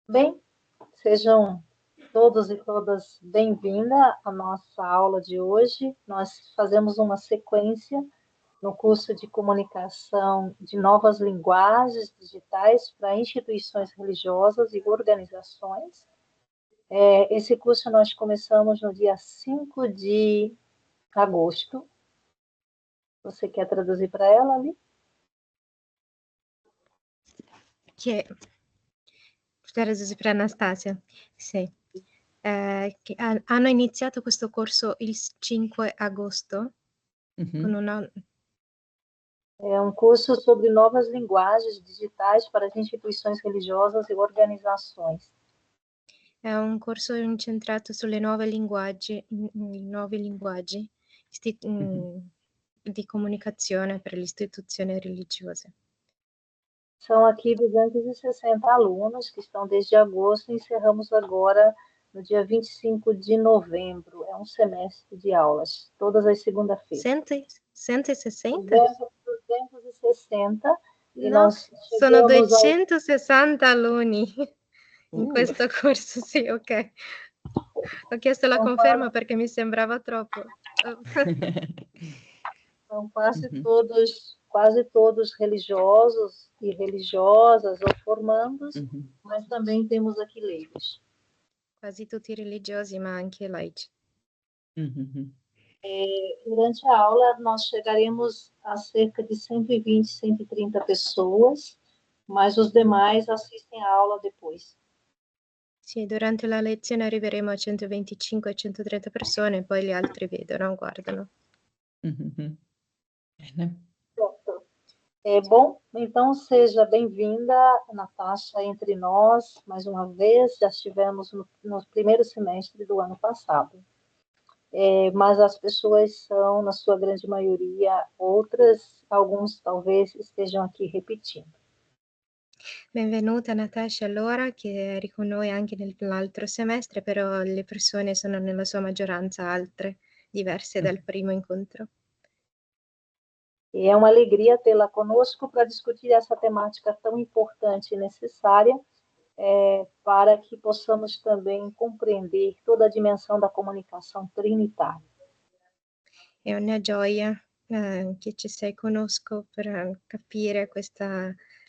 Bem, sejam todos e todas bem-vindas à nossa aula de hoje. Nós fazemos uma sequência no curso de comunicação de novas linguagens digitais para instituições religiosas e organizações. Esse curso nós começamos no dia 5 de agosto. Você quer traduzir para ela ali? Traduzir para Anastasia. Sì. Che hanno iniziato questo corso il 5 agosto con una... É um curso sobre novas linguagens digitais para as instituições religiosas e organizações. È un corso incentrato sulle nuove linguaggi di comunicazione per le istituzioni religiose. São aqui 260 alunos que estão desde agosto e encerramos agora no dia 25 de novembro. É um semestre de aulas, todas as segundas-feiras. 160? 260 e No, nós sono chegamos ao... 260 alunni in questo corso, sì, ok. Ho chiesto la conferma perché mi sembrava troppo. São quase todos religiosos e religiosas ou formandos, mas também temos aqui leigos. Quasi tutti religiosi, ma anche laici. Durante a aula, nós chegaremos a cerca de 120, 130 pessoas, mas os demais assistem a aula depois. Sì, durante la lezione arriveremo a 125-130 persone, poi gli altri vedono, guardano. Bene. Certo. Bom, então seja bem-vinda, Natasha, entre nós, mais uma vez. Já estivemos no primeiro semestre do ano passado. Mas as pessoas são, na sua grande maioria, outras, alguns talvez estejam aqui repetindo. Benvenuta Natasha, allora, che eri con noi anche nell'altro semestre, però le persone sono nella sua maggioranza altre, diverse dal primo incontro. E é uma alegria tê-la conosco para discutir essa temática tão importante e necessária, para que possamos também compreender toda a dimensão da comunicação trinitária. È una gioia che ci sei conosco per capire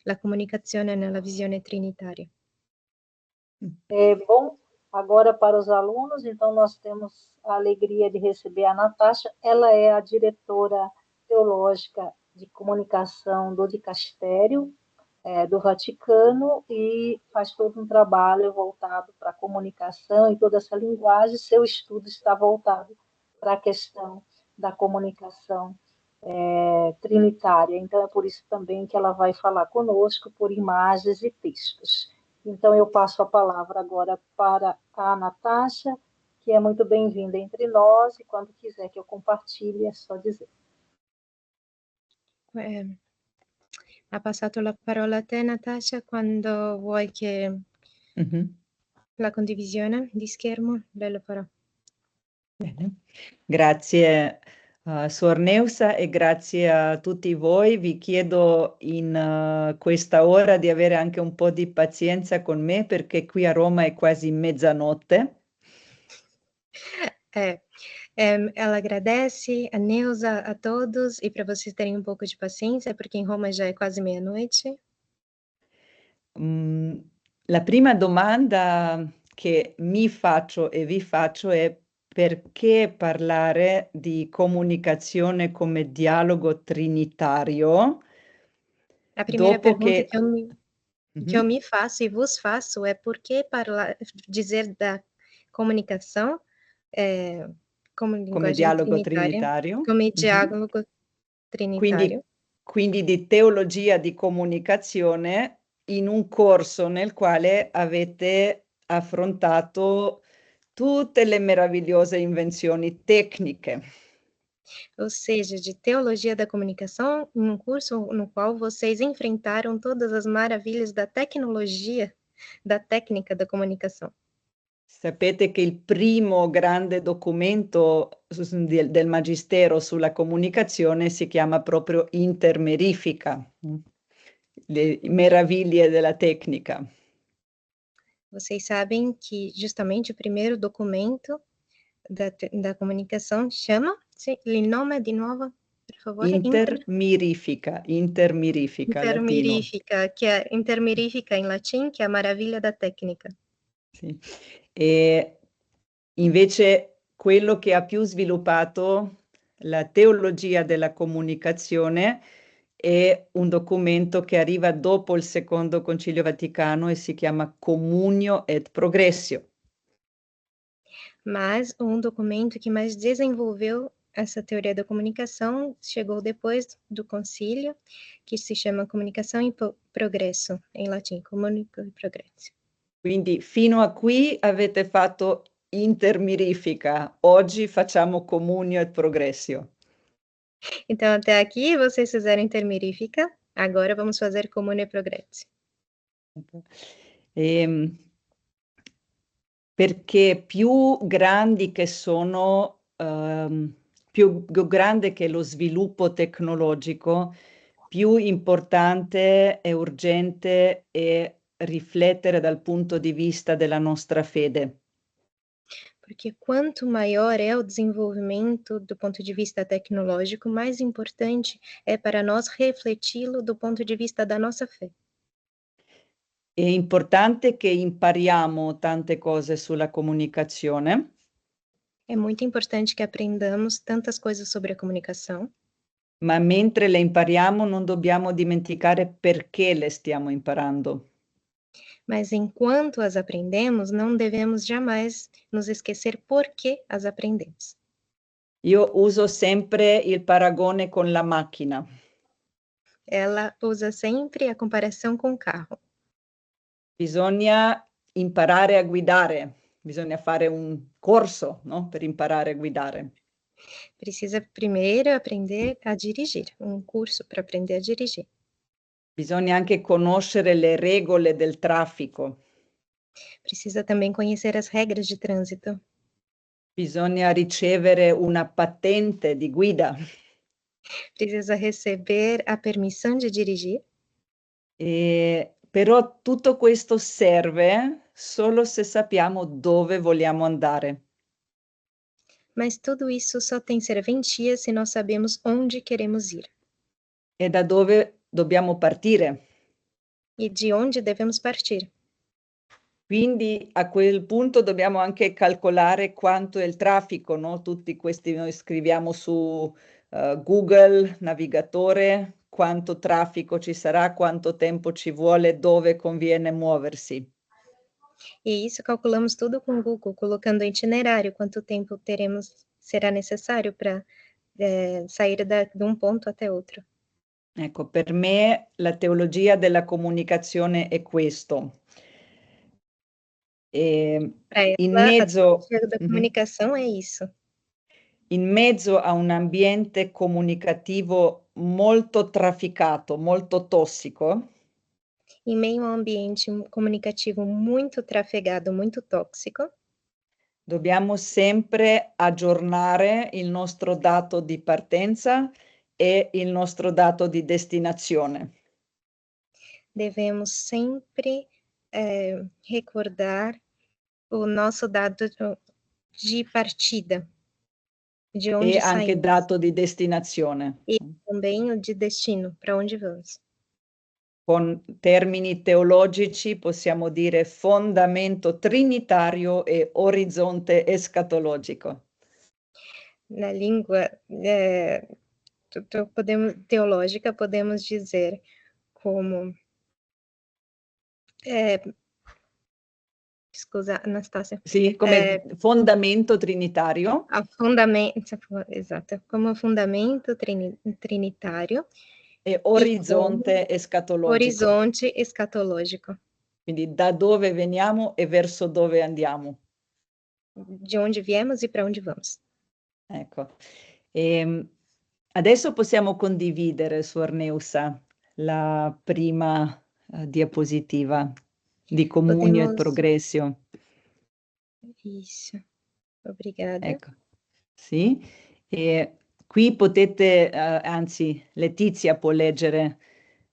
la comunicazione nella visione trinitaria. Bom, agora para os alunos, então nós temos a alegria de receber a Natasha. Ela é a diretora teológica de comunicação do dicastério do Vaticano e faz todo um trabalho voltado para a comunicação e toda essa linguagem. Seu estudo está voltado para a questão da comunicação trinitária. Então, é por isso também que ela vai falar conosco por imagens e textos. Então, eu passo a palavra agora para a Natasha, que é muito bem-vinda entre nós, e quando quiser que eu compartilhe, é só dizer. Ha passato la parola a te, Natasha, quando vuoi che la condivisione di schermo, lei lo farà. Bene. Grazie Suor Neusa e grazie a tutti voi. Vi chiedo in questa ora di avere anche un po' di pazienza con me perché qui a Roma è quasi mezzanotte. Ela agradece a Neusa, a todos, e para vocês terem um pouco de paciência, porque em Roma já é quase meia-noite. La prima domanda che mi faccio e vi faccio è: perché parlare di comunicazione come dialogo trinitario? A primeira Dopo pergunta che... que eu me faço e vos faço é por que dizer da comunicação como linguagem dialogo trinitário, come dialogo trinitário. Quindi di teologia di comunicazione in un corso nel quale avete affrontato tutte le meravigliose invenzioni tecniche. Ou seja, de teologia da comunicação, um curso no qual vocês enfrentaram todas as maravilhas da tecnologia, da técnica da comunicação. Sapete che il primo grande documento del Magistero sulla comunicazione si chiama proprio Intermerifica, le meraviglie della tecnica. Vocês sabem que justamente o primeiro documento da comunicação chama, il nome di nuovo, per favore? Intermirifica, latino. Intermirifica in latim, che è a maraviglia da tecnica. Sì. E invece quello che ha più sviluppato la teologia della comunicazione è un documento che arriva dopo il Secondo Concilio Vaticano e si chiama Communio et Progressio. Mas um documento que mais desenvolveu essa teoria da comunicação chegou depois do concílio, que se chama Comunicação e Progresso, em latim, Comunico e Progresso. Quindi fino a qui avete fatto intermirifica, oggi facciamo Communio et Progressio. Então, até aqui vocês fizeram intermirífica, agora vamos fazer Comune e Progresso. Perché più grandi che sono, più grande che è lo sviluppo tecnologico, più importante e urgente è riflettere dal punto di vista della nostra fede. Porque quanto maior é o desenvolvimento do ponto de vista tecnológico, mais importante é para nós refleti-lo do ponto de vista da nossa fé. È importante che impariamo tante cose sulla comunicazione. É muito importante que aprendamos tantas coisas sobre a comunicação, Ma mentre le impariamo non dobbiamo dimenticare perché le stiamo imparando. mas enquanto as aprendemos, não devemos jamais nos esquecer por que as aprendemos. Io uso sempre il paragone con la macchina. Ela usa sempre a comparação com o carro. Bisogna imparare a guidare, bisogna fare un corso, no? Per imparare a guidare. Precisa primeiro aprender a dirigir, um curso para aprender a dirigir. Bisogna anche conoscere le regole del traffico. Precisa também conhecer as regras de trânsito. Bisogna ricevere una patente di guida. Precisa receber a permissão de dirigir. Però tutto questo serve solo se sappiamo dove vogliamo andare. Mas tudo isso só tem serventia se nós sabemos onde queremos ir. E da dove dobbiamo partire. E de onde devemos partir. Quindi a quel punto dobbiamo anche calcolare quanto è il traffico, no? Tutti questi noi scriviamo su Google, navigatore, quanto traffico ci sarà, quanto tempo ci vuole, dove conviene muoversi. E isso calculamos tudo com o Google, colocando o itinerário, quanto tempo será necessário para sair de um ponto até outro. Ecco, per me la teologia della comunicazione è questo. In mezzo, a teologia da comunicação é isso. In mezzo a un ambiente comunicativo molto trafficato, molto tossico, em meio a um ambiente comunicativo muito trafegado, muito tóxico, dobbiamo sempre aggiornare il nostro dato di partenza e il nostro dato di destinazione. Devemos sempre recordar o nosso dado de partida, de onde e anche saímos. dato di destinazione. E também o de destino, para onde vamos. Con termini teologici possiamo dire fondamento trinitario e orizzonte escatologico. Na língua teológica, podemos dizer como... scusa, Anastasia. Sì, come fondamento trinitario. Esatto, come fondamento trinitário. E orizzonte escatologico. Orizzonte escatologico. Quindi da dove veniamo e verso dove andiamo. De onde viemos e para onde vamos. Ecco. Adesso possiamo condividere, Suor Neusa, la prima diapositiva di Comunio e Progressio. Isso. Obrigada. Ecco. Sì. E qui potete, anzi, Letizia può leggere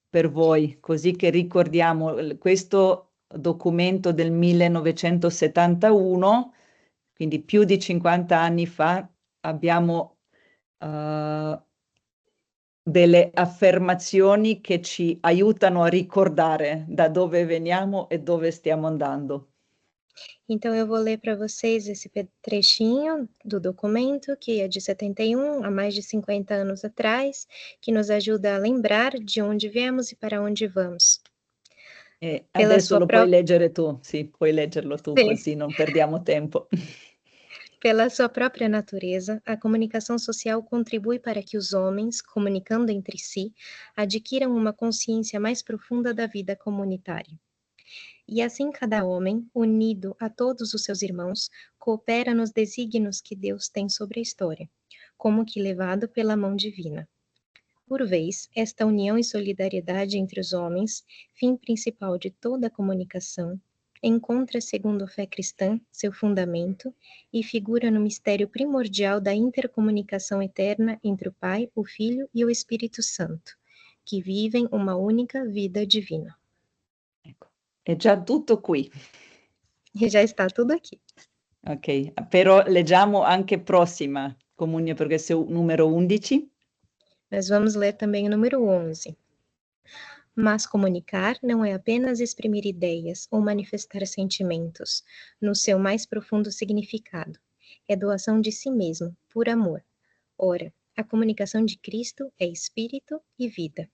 per voi, così che ricordiamo. Questo documento del 1971, quindi più di 50 anni fa, abbiamo delle affermazioni che ci aiutano a ricordare da dove veniamo e dove stiamo andando. Então, eu vou ler para vocês esse trechinho do documento, que é de 71, há mais de 50 anos atrás, que nos ajuda a lembrar de onde viemos e para onde vamos. Adesso lo puoi leggere tu, sì, puoi leggerlo tu, Sim. così non perdiamo tempo. Pela sua própria natureza, a comunicação social contribui para que os homens, comunicando entre si, adquiram uma consciência mais profunda da vida comunitária. E assim cada homem, unido a todos os seus irmãos, coopera nos desígnios que Deus tem sobre a história, como que levado pela mão divina. Por vez, esta união e solidariedade entre os homens, fim principal de toda a comunicação, encontra, segundo a fé cristã, seu fundamento e figura no mistério primordial da intercomunicação eterna entre o Pai, o Filho e o Espírito Santo, que vivem uma única vida divina. Ecco, è già tutto qui. E já está tudo aqui. Ok, però leggiamo anche prossima comunione progresso numero 11. Nós vamos ler também o número 11. Mas comunicar não é apenas exprimir ideias ou manifestar sentimentos, no seu mais profundo significado. É doação de si mesmo, por amor. Ora, a comunicação de Cristo é espírito e vida.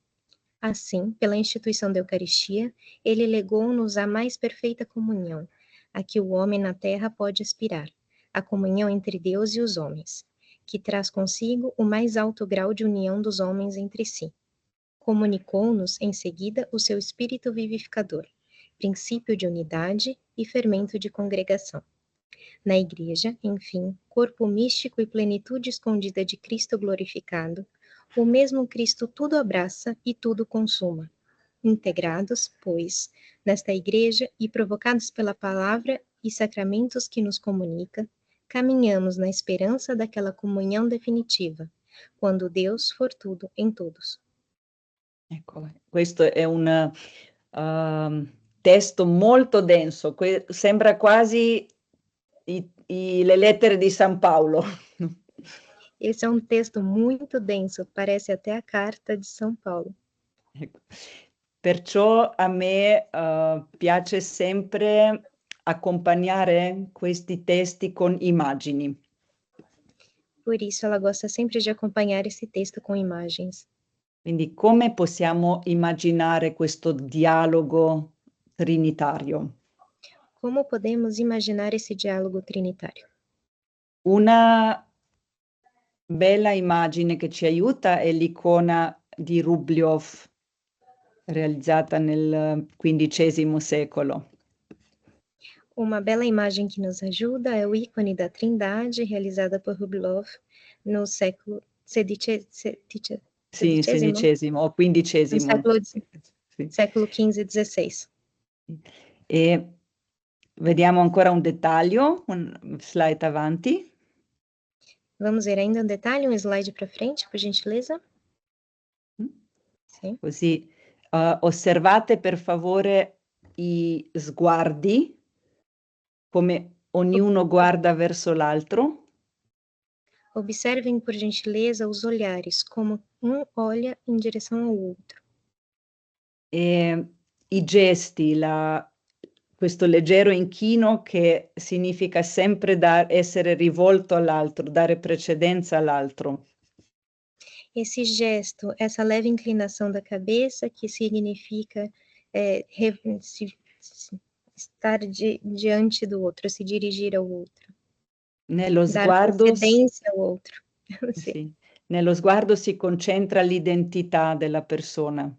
Assim, pela instituição da Eucaristia, ele legou-nos a mais perfeita comunhão, a que o homem na terra pode aspirar, a comunhão entre Deus e os homens, que traz consigo o mais alto grau de união dos homens entre si. Comunicou-nos, em seguida, o seu espírito vivificador, princípio de unidade e fermento de congregação. Na Igreja, enfim, corpo místico e plenitude escondida de Cristo glorificado, o mesmo Cristo tudo abraça e tudo consuma. Integrados, pois, nesta Igreja e provocados pela palavra e sacramentos que nos comunica, caminhamos na esperança daquela comunhão definitiva, quando Deus for tudo em todos. Ecco, questo è un testo molto denso, sembra quasi le lettere di San Paolo. Esse é um texto muito denso, parece até a carta de São Paulo. Ecco. Perciò a me piace sempre accompagnare questi testi con immagini. Por isso, ela gosta sempre de acompanhar esse texto com imagens. Quindi come possiamo immaginare questo dialogo trinitario? Como podemos imaginar esse diálogo trinitário? Una bella immagine che ci aiuta è l'icona di Rubliov, realizzata nel XV secolo. Uma bela imagem que nos ajuda é o ícone da Trindade, realizada por Rublev no século XVI XVI o XV. No século XV e XVI. E vediamo ancora un dettaglio, un slide avanti. Vamos ver ainda um detalhe, um slide para frente, por gentileza. Sim. Così osservate per favore i sguardi, come ognuno guarda verso l'altro. Observem, por gentileza, os olhares, como um olha em direção ao outro. E i gesti, questo leggero inchino che significa sempre essere rivolto all'altro, dare precedenza all'altro. Esse gesto, essa leve inclinação da cabeça, que significa estar diante do outro, se dirigir ao outro. Nello dar sguardo, precedência ao outro. Sì. Nello sguardo si concentra l'identità della persona.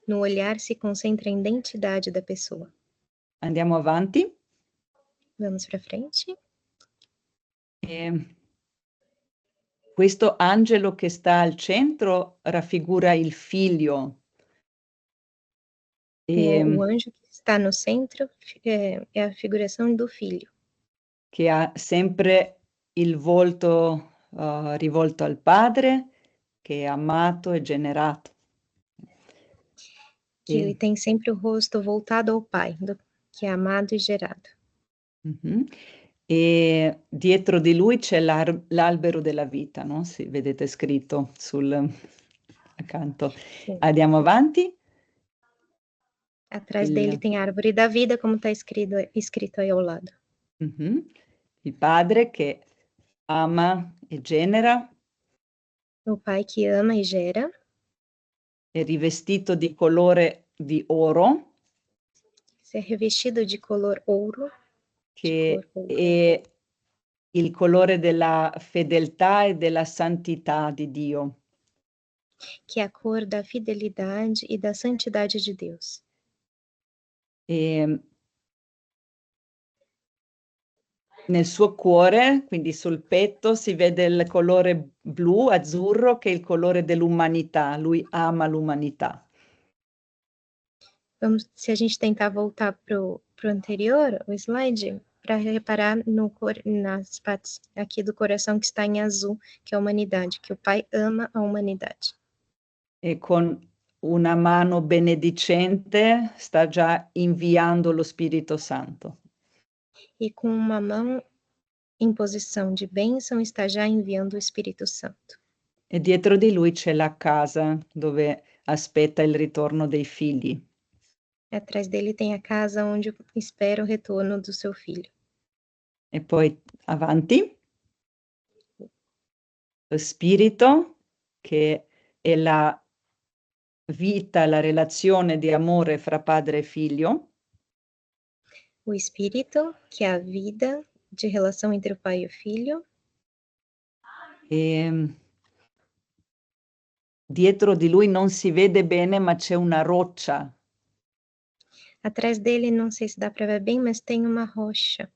No olhar se concentra a identidade da pessoa. Andiamo avanti. Vamos para frente. Questo angelo che sta al centro raffigura il figlio. O anjo que está no centro é a figuração do filho. Che ha sempre il volto rivolto al padre, che è amato e generato. que ele tem sempre o rosto voltado ao Pai, que é amado e gerado. E dietro di lui c'è l'albero della vita, no? Sì, vedete scritto accanto. Sim. Andiamo avanti. Atrás dele tem a árvore da vida, como está escrito aí ao lado. Il padre che ama e genera. O Pai que ama e gera. È rivestito di colore di oro. Se é revestido de color ouro. Che è il colore della fedeltà e della santità di Dio. Que é a cor da fidelidade e da santidade de Deus. Nel suo cuore, quindi sul petto, si vede il colore blu, azzurro, che è il colore dell'umanità. Lui ama l'umanità. Se a gente tentar voltar pro anterior, o slide, para reparar nas partes aqui do coração que está em azul, que é a humanidade, que o Pai ama a humanidade. E con una mano benedicente sta già inviando lo Spirito Santo. E com uma mão em posição de bênção está já enviando o Espírito Santo. E dietro di lui c'è la casa dove aspetta il ritorno dei figli. Atrás dele tem a casa onde espera o retorno do seu filho. E poi avanti. Lo Spirito, che è la vita, la relazione di amore fra padre e figlio. O Espírito, que é a vida de relação entre o pai e o filho. E dietro di lui non si vede bene, ma c'è una roccia. Atrás dele, não sei se dá para ver bem, mas tem uma rocha.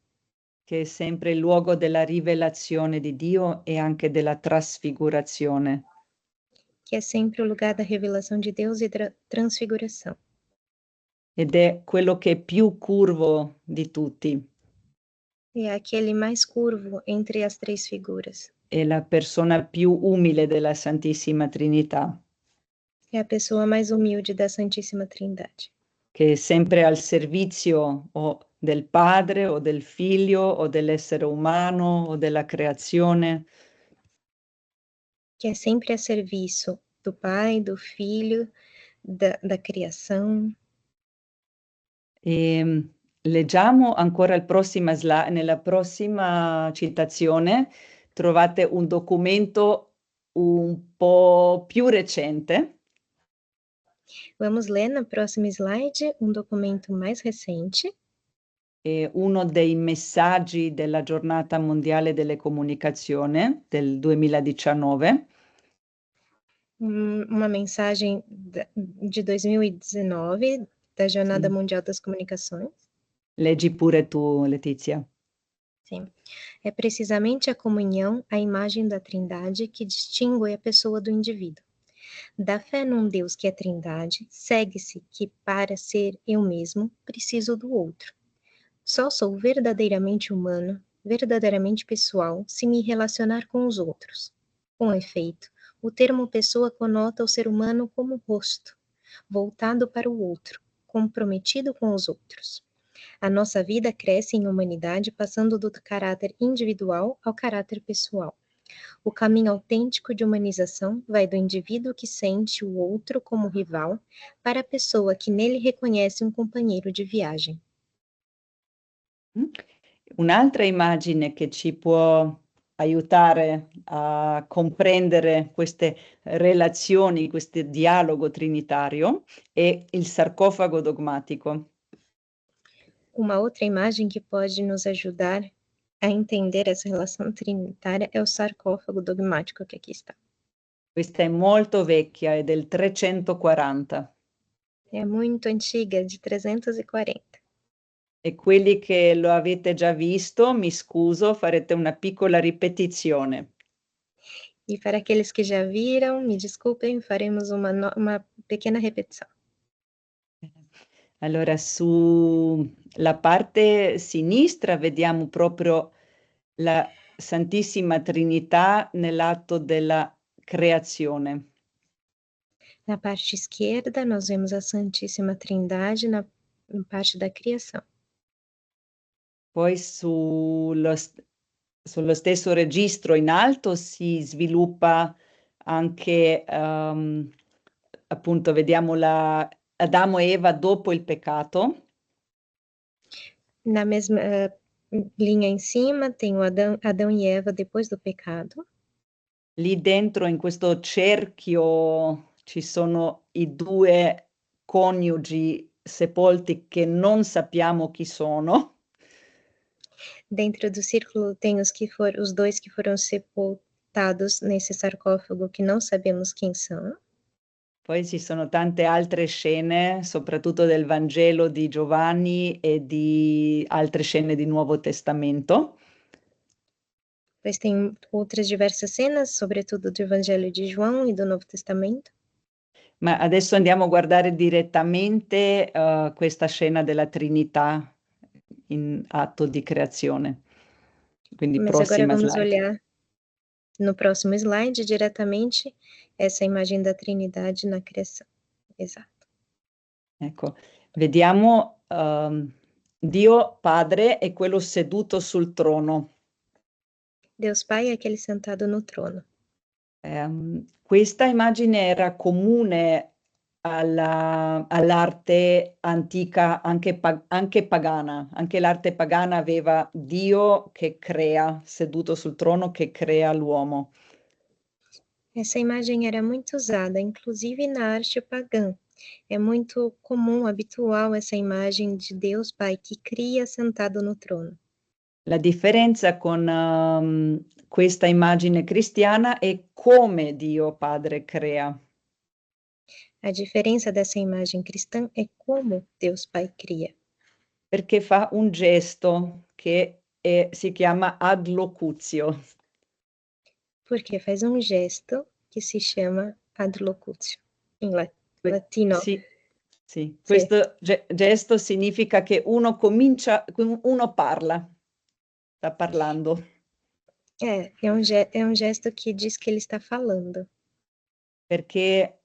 Che è sempre il luogo della rivelazione di Dio e anche della trasfigurazione. Que é sempre o lugar da revelação de Deus e da transfiguração. Ed è quello che è più curvo di tutti. É aquele mais curvo entre as três figuras. È la persona più umile della Santissima Trinità. É a pessoa mais humilde da Santíssima Trindade. Che è sempre al servizio o del Padre o del Figlio o dell'essere umano o della creazione. Que é sempre a serviço do Pai, do Filho, da criação. E leggiamo ancora nella prossima citazione trovate un documento un po' più recente. Vamos ler no próximo slide um documento mais recente. È uno dei messaggi della Giornata Mondiale delle Comunicazioni del 2019. Uma mensagem de 2019 da Jornada Mundial das Comunicações. Leggi pure tu, Letizia. Sim. É precisamente a comunhão, a imagem da Trindade, que distingue a pessoa do indivíduo. Da fé num Deus que é Trindade, segue-se que, para ser eu mesmo, preciso do outro. Só sou verdadeiramente humano, verdadeiramente pessoal, se me relacionar com os outros. Com efeito, o termo pessoa conota o ser humano como rosto, voltado para o outro, comprometido com os outros. A nossa vida cresce em humanidade, passando do caráter individual ao caráter pessoal. O caminho autêntico de humanização vai do indivíduo que sente o outro como rival para a pessoa que nele reconhece um companheiro de viagem. Un'altra immagine che ci può aiutare a comprendere queste relazioni, questo dialogo trinitario, è il sarcofago dogmatico. Uma outra imagem que pode nos ajudar a entender essa relação trinitária é o sarcófago dogmático que aqui está. Questa è molto vecchia, è del 340. É muito antiga, de 340. E quelli che lo avete già visto, mi scuso, farete una piccola ripetizione. E para aqueles que já viram, me desculpem, faremos uma pequena repetição. Allora, sulla parte sinistra vediamo proprio la Santissima Trinità nell'atto della creazione. Na parte esquerda, nós vemos a Santíssima Trindade na parte da criação. Poi sullo stesso registro in alto si sviluppa anche, appunto, vediamo Adamo e Eva dopo il peccato. Na mesma linha em cima, tem o Adão e Eva depois do pecado. Lì dentro, in questo cerchio, ci sono i 2 coniugi sepolti che non sappiamo chi sono. Dentro do círculo tem os dois que foram sepultados nesse sarcófago que não sabemos quem são. Poi ci sono tante altre scene, soprattutto del Vangelo di Giovanni e di altre scene di Nuovo Testamento. Depois tem outras diversas cenas, sobretudo do Evangelho de João e do Novo Testamento. Ma adesso andiamo a guardare direttamente questa scena della Trinità in atto di creazione. Quindi Mas agora prossima vamos slide. olhar no próximo slide diretamente essa imagem da Trindade na criação. Exato. Ecco, vediamo Dio Padre è quello seduto sul trono. Deus Pai é aquele sentado no trono. Questa immagine era comune all'arte antica, anche pagana. Anche l'arte pagana aveva Dio che crea, seduto sul trono, che crea l'uomo. Essa imagem era muito usada, inclusive na arte pagã. É muito comum, habitual essa imagem de Deus Pai que cria sentado no trono. La differenza con questa immagine cristiana è come Dio Padre crea. A diferença dessa imagem cristã é como Deus Pai cria. Perché fa un gesto che si chiama adlocutio. Porque faz um gesto que se chama adlocutio, em latino. Sì, sì. Questo gesto significa che uno parla, sta parlando. É um gesto que diz que ele está falando. Perché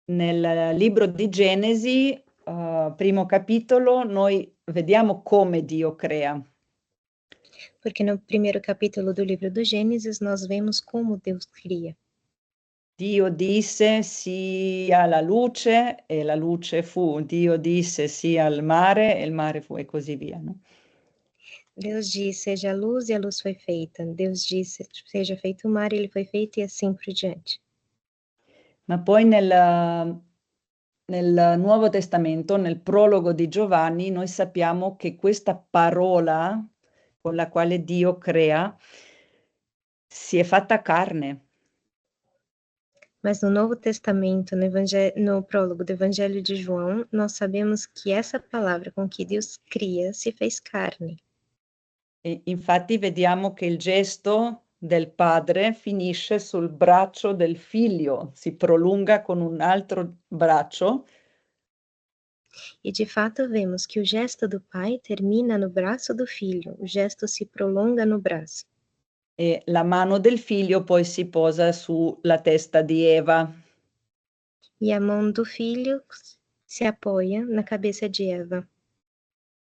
nel libro di Genesi, primo capitolo, noi vediamo come Dio crea. Porque no primeiro capítulo do livro do Gênesis, nós vemos como Deus cria. Dio disse sia la luce e la luce fu. Dio disse sia il mare e il mare fu, e così via, no? Deus disse, seja a luz e a luz foi feita. Deus disse, seja feito o mar e ele foi feito e assim por diante. Ma poi nel Nuovo Testamento, nel prologo di Giovanni, noi sappiamo che questa parola con la quale Dio crea si è fatta carne. Mas no Novo Testamento, no prólogo do Evangelho de João, nós sabemos que essa palavra com que Deus cria se fez carne. E infatti vediamo che il gesto del padre finisce sul braccio del figlio, si prolunga con un altro braccio. E de fato vemos que o gesto do pai termina no braço do filho, o gesto se prolonga no braço. E la mano del figlio poi si posa sulla testa di Eva. E a mão do filho se apoia na cabeça de Eva.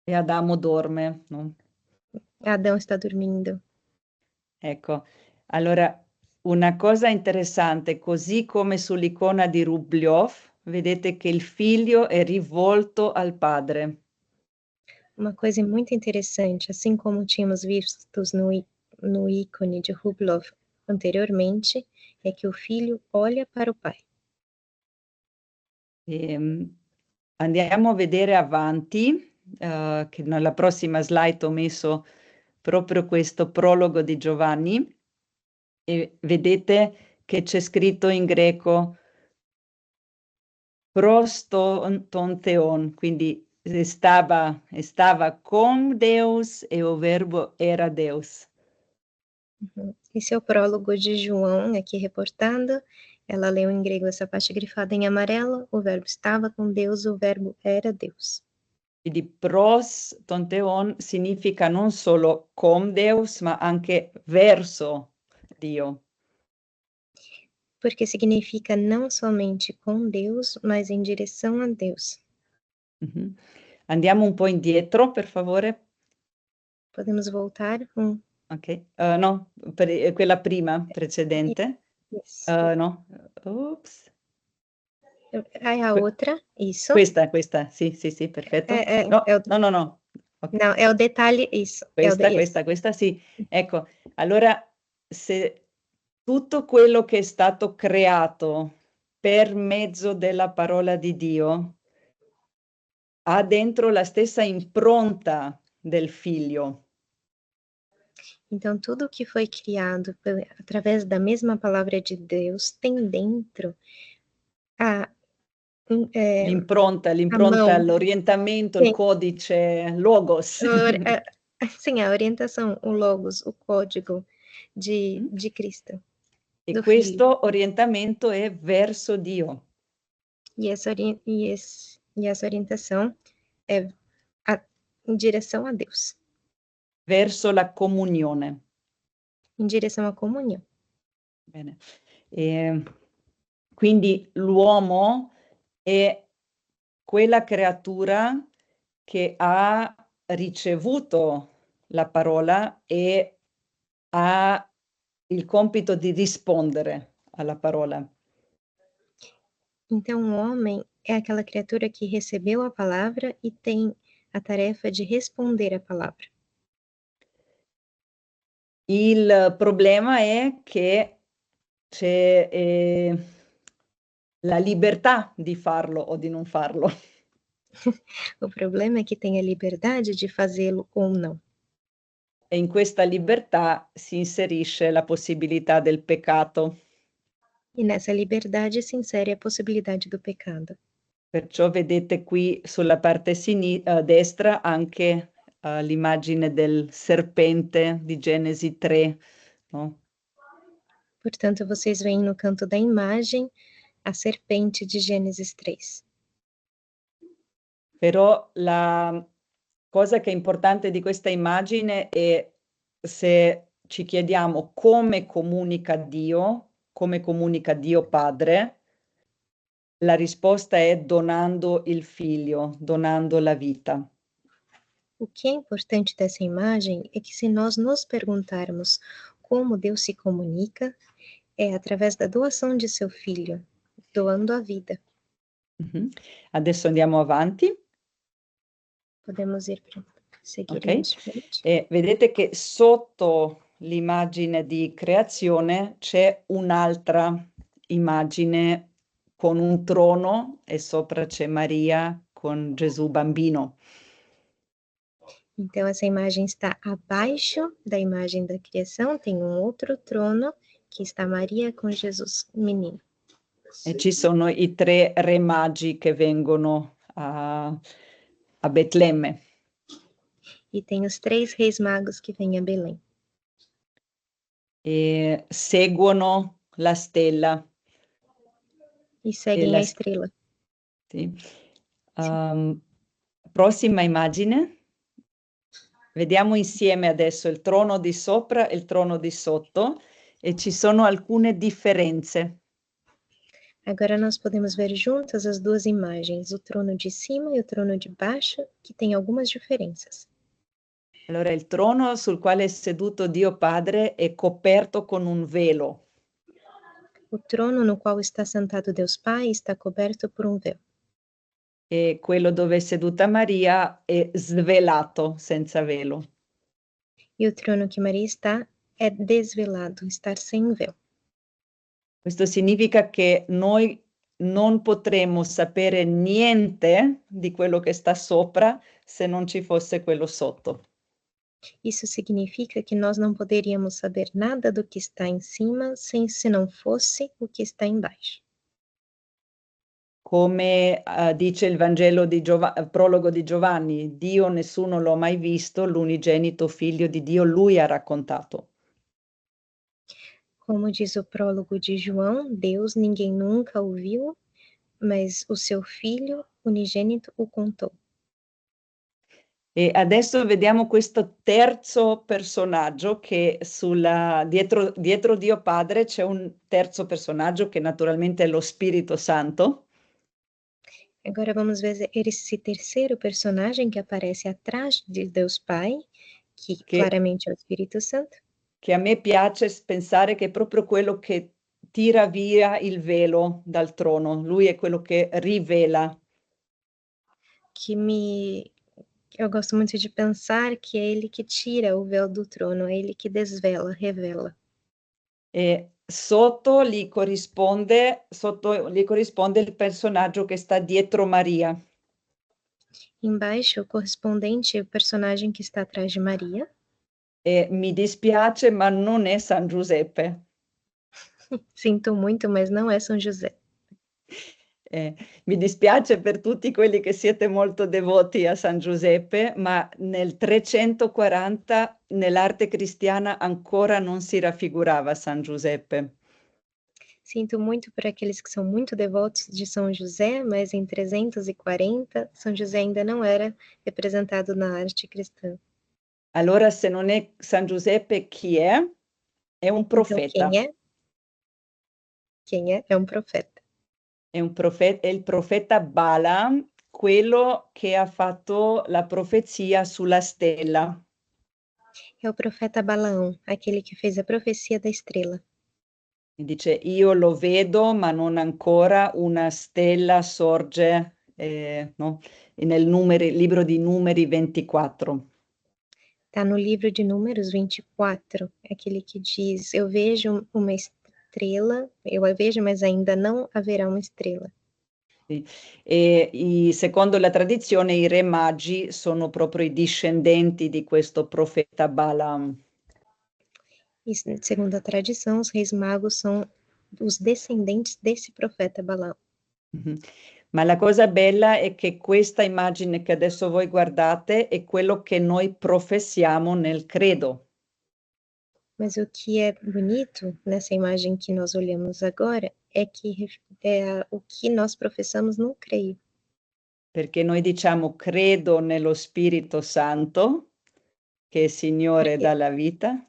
E Adamo dorme, no? Adão está dormindo. Ecco, allora una cosa interessante, così come sull'icona di Rubliov, vedete che il figlio è rivolto al padre. Uma coisa muito interessante, assim como tínhamos vistos no ícone de Rublov anteriormente, é que o filho olha para o pai. Andiamo a vedere avanti, che nella prossima slide ho messo proprio questo prologo di Giovanni, e vedete che c'è scritto in greco proston theon, quindi stava con Deus e o verbo era Deus. Esse é o prólogo de João, aqui reportando. Ela leu em grego essa parte grifada em amarelo. O verbo estava com Deus, o verbo era Deus. Quindi pros tonteon significa non solo con Deus, ma anche verso Dio. Porque significa não somente com Deus, mas em direção a Deus. Mhm. Andiamo un po' indietro, per favore. Podemos voltar? Ok. No, quella prima, precedente. Isso. No. Ops. Aí a outra, isso. Questa, sì, perfetto. No, É o, no. Ok. não, é o detalhe, isso. É o Questa, sì. Ecco, allora, se tutto quello che è stato creato per mezzo della parola di Dio ha dentro la stessa impronta del figlio. Então, tudo que foi criado através da mesma palavra de Deus tem dentro L'impronta, mão. l'orientamento, il Sim. codice, logos. Sim, a orientação, o logos, o código de Cristo. E do questo Filho. orientamento è verso Dio. E essa orientação é em direção a Deus, Verso la comunione. em direção à comunhão. Bene. Quindi l'uomo è quella creatura che ha ricevuto la parola e ha il compito di rispondere alla parola. Então, o homem é aquela criatura que recebeu a palavra e tem a tarefa de responder à palavra. Il problema è che c'è la libertà di farlo o di non farlo. O problema é que tem a liberdade de fazê-lo ou não. E in questa libertà si inserisce la possibilità del peccato. E nessa liberdade se insere a possibilidade do pecado. Perciò vedete qui sulla parte destra anche l'immagine del serpente di Genesi 3, no? Portanto, vocês veem no canto da imagem a serpente de Gênesis 3. Però la cosa che è importante di questa immagine è se ci chiediamo come comunica Dio Padre, la risposta è donando il figlio, donando la vita. O que é importante dessa imagem é que se nós nos perguntarmos como Deus se comunica, é através da doação de seu filho, doando a vida. Adesso andiamo avanti. Podemos ir para seguir Ok. em frente. E vedete che sotto l'immagine di creazione c'è un'altra immagine con un trono e sopra c'è Maria con Gesù bambino. Então, essa imagem está abaixo da imagem da criação, tem um outro trono, que está Maria com Jesus menino. E ci sono i 3 re magi che vengono a Betlemme. E tem os 3 reis magos que vêm a Belém. E seguono la stella. E seguem a estrela. Sì. Prossima immagine. Vediamo insieme adesso il trono di sopra e il trono di sotto e ci sono alcune differenze. Agora nós podemos ver juntas as duas imagens, o trono de cima e o trono de baixo, que tem algumas diferenças. Allora, il trono sul quale è seduto Dio Padre è coperto con un velo. O trono no qual está sentado Deus Pai está coberto por um véu. E quello dove è seduta Maria è svelato, senza velo. E o trono que Maria está é desvelado, estar sem véu. Questo significa che noi non potremo sapere niente di quello che sta sopra se non ci fosse quello sotto. Isso significa que nós não poderíamos saber nada do que está em cima se não fosse o que está embaixo. Come dice il Vangelo di prologo di Giovanni, Dio nessuno l'ha mai visto, l'unigenito figlio di Dio, lui ha raccontato. Como diz o prólogo de João, Deus ninguém nunca o viu, mas o seu filho unigênito o contou. E adesso vediamo questo terzo personaggio che dietro Dio Padre c'è un terzo personaggio che naturalmente è lo Spirito Santo. Agora vamos ver esse terceiro personagem que aparece atrás de Deus Pai, que claramente é o Espírito Santo. Che a me piace pensare che è proprio quello che tira via il velo dal trono. Lui è quello che rivela. Eu gosto muito de pensar que é ele que tira o véu do trono, é ele que desvela, revela. E sotto gli corrisponde il personaggio che sta dietro Maria. Embaixo, o correspondente é o personagem que está atrás de Maria. E mi dispiace, ma non è San Giuseppe. Sinto muito, mas não é São José. Mi dispiace per tutti quelli che siete molto devoti a San Giuseppe, ma nel 340 nell'arte cristiana ancora non si raffigurava San Giuseppe. Sinto muito por aqueles que são muito devotos de São José, mas em 340, São José ainda não era representado na arte cristã. Allora, se non è San Giuseppe, chi è? È un profeta. Então, quem é? Quem é? É um profeta. È il profeta Balaam, quello che ha fatto la profezia sulla stella. É o profeta Balaão, aquele que fez a profecia da estrela. E dice, io lo vedo, ma non ancora, una stella sorge, no? Nel libro di Numeri 24. Está no livro de Números 24, aquele que diz, eu vejo uma estrela, eu a vejo, mas ainda não haverá uma estrela. Sì. E secondo la tradizione i re magi sono proprio i discendenti di questo profeta Balaam. E, segundo a tradição, os reis magos são os descendentes desse profeta Balaão. Mhm. Ma la cosa bella è che questa immagine che adesso voi guardate è quello che noi professiamo nel credo. Mas o que é bonito nessa imagem que nós olhamos agora é que é o que nós professamos no creio. Perché noi diciamo credo nello Spirito Santo, che è Signore dalla vita,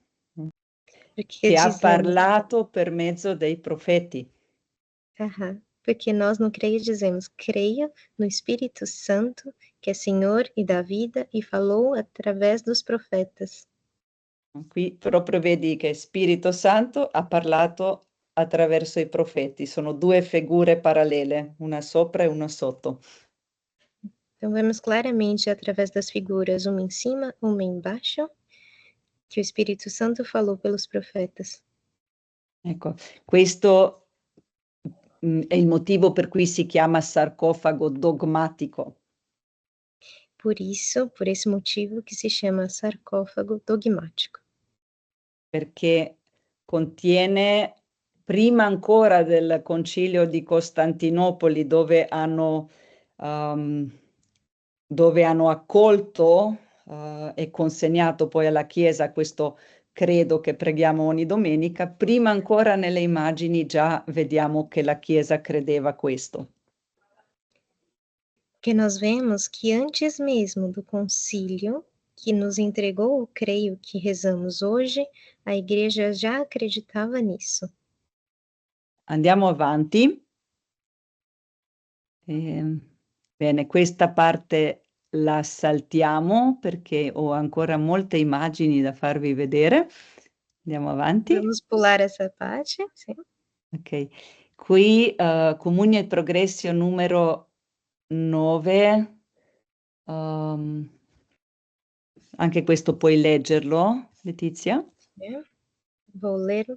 Porque che ha dizemos, parlato per mezzo dei profeti. porque nós no creio dizemos, creio no Espírito Santo, que é Senhor e dá vida, e falou através dos profetas. Qui proprio vedi che Spirito Santo ha parlato attraverso i profeti. Sono due figure parallele, una sopra e una sotto. Então vemos claramente através das figuras, uma em cima, uma embaixo, que o Espírito Santo falou pelos profetas. Ecco, questo è il motivo per cui si chiama sarcofago dogmatico. Por isso, por esse motivo que se chama sarcófago dogmático. Perché contiene, prima ancora del concilio di Costantinopoli, dove hanno accolto e consegnato poi alla Chiesa questo credo che preghiamo ogni domenica, prima ancora nelle immagini già vediamo che la Chiesa credeva questo. Porque nós vemos que antes mesmo do concílio que nos entregou o creio que rezamos hoje, a igreja já acreditava nisso. Andiamo avanti. Bene, questa parte la saltiamo perché ho ancora molte immagini da farvi vedere. Andiamo avanti. Vamos pular essa parte, sim. Ok, qui Comunio e Progressio numero 9. Anche questo puoi leggerlo, Letizia? Vou ler.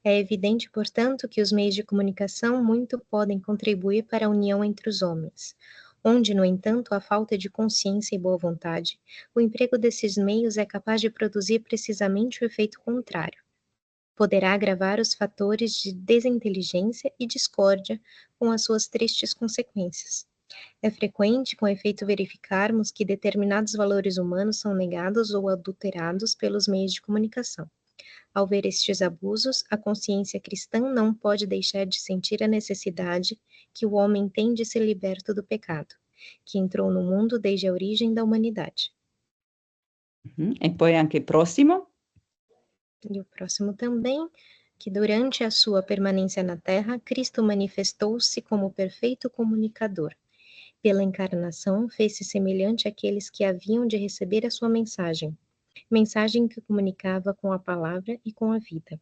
É evidente, portanto, que os meios de comunicação muito podem contribuir para a união entre os homens. Onde, no entanto, há falta de consciência e boa vontade, o emprego desses meios é capaz de produzir precisamente o efeito contrário. Poderá agravar os fatores de desinteligência e discórdia com as suas tristes consequências. É frequente, com efeito, verificarmos que determinados valores humanos são negados ou adulterados pelos meios de comunicação. Ao ver estes abusos, a consciência cristã não pode deixar de sentir a necessidade que o homem tem de ser liberto do pecado, que entrou no mundo desde a origem da humanidade. E poi anche il prossimo. E o próximo também, que durante a sua permanência na Terra, Cristo manifestou-se como perfeito comunicador. Pela encarnação, fez-se semelhante àqueles que haviam de receber a sua mensagem que comunicava com a palavra e com a vida.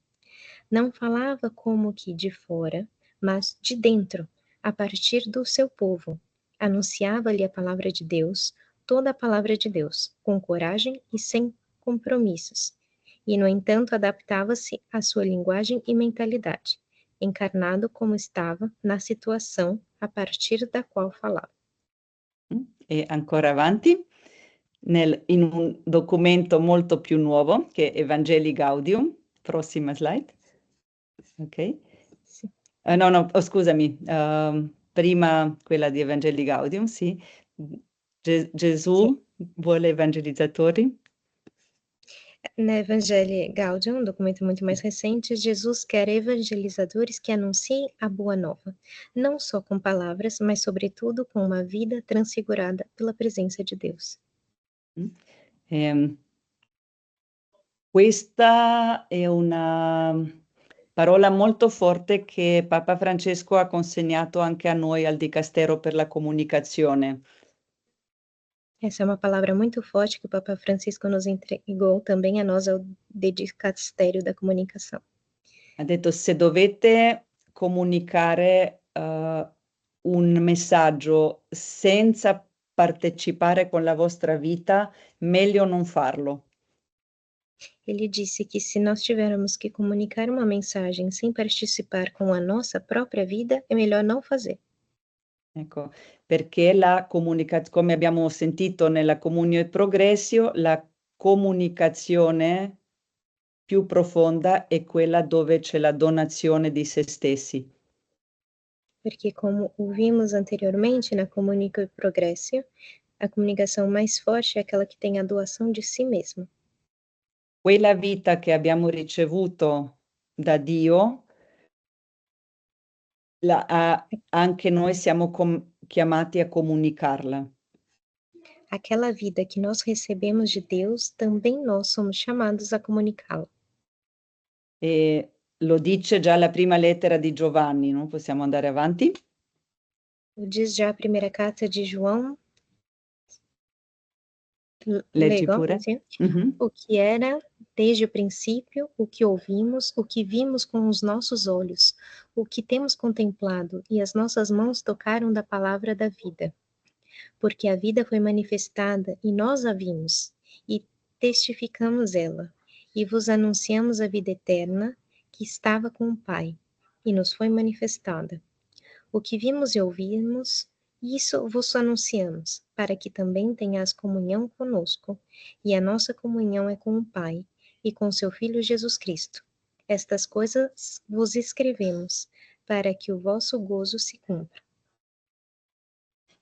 Não falava como que de fora, mas de dentro, a partir do seu povo. Anunciava-lhe a palavra de Deus, toda a palavra de Deus, com coragem e sem compromissos. E, no entanto, adaptava-se à sua linguagem e mentalidade, encarnado como estava na situação a partir da qual falava. E ancora avanti, in un documento molto più nuovo, che è Evangelii Gaudium. Prossima slide. Ok. Sì. No, scusami, prima quella di Evangelii Gaudium, sì. Gesù vuole evangelizzatori. Na Evangelii Gaudium, um documento muito mais recente, Jesus quer evangelizadores que anunciem a boa nova, não só com palavras, mas sobretudo com uma vida transfigurada pela presença de Deus. Questa è una parola molto forte che Papa Francesco ha consegnato anche a noi al Dicastero per la Comunicazione. Essa é uma palavra muito forte que o Papa Francisco nos entregou também a nós, ao Dicastério da Comunicação. Ha detto: se dovete comunicare un messaggio senza partecipare con la vostra vita, meglio non farlo. Ele disse que se nós tivermos que comunicar uma mensagem sem participar com a nossa própria vida, é melhor não fazer. Ecco, perché come abbiamo sentito nella Communio e Progressio, la comunicazione più profonda è quella dove c'è la donazione di se stessi. Porque, como ouvimos anteriormente na Comunico e Progressio, a comunicação mais forte é aquela que tem a doação de si mesmo. Quella vita che abbiamo ricevuto da Dio, anche noi siamo chiamati a comunicarla. Aquela vida que nós recebemos de Deus, também nós somos chamados a comunicá-la. E lo dice già la prima lettera di Giovanni, no? Possiamo andare avanti? Diz já a primeira carta de João, Leggi leggo, pure. sim? Mhm. O que era desde o princípio, o que ouvimos, o que vimos com os nossos olhos, o que temos contemplado e as nossas mãos tocaram da palavra da vida. Porque a vida foi manifestada e nós a vimos, e testificamos ela, e vos anunciamos a vida eterna que estava com o Pai, e nos foi manifestada. O que vimos e ouvimos, isso vos anunciamos, para que também tenhas comunhão conosco, e a nossa comunhão é com o Pai e com seu Filho Jesus Cristo. Estas coisas vos escrevemos, para que o vosso gozo se cumpra.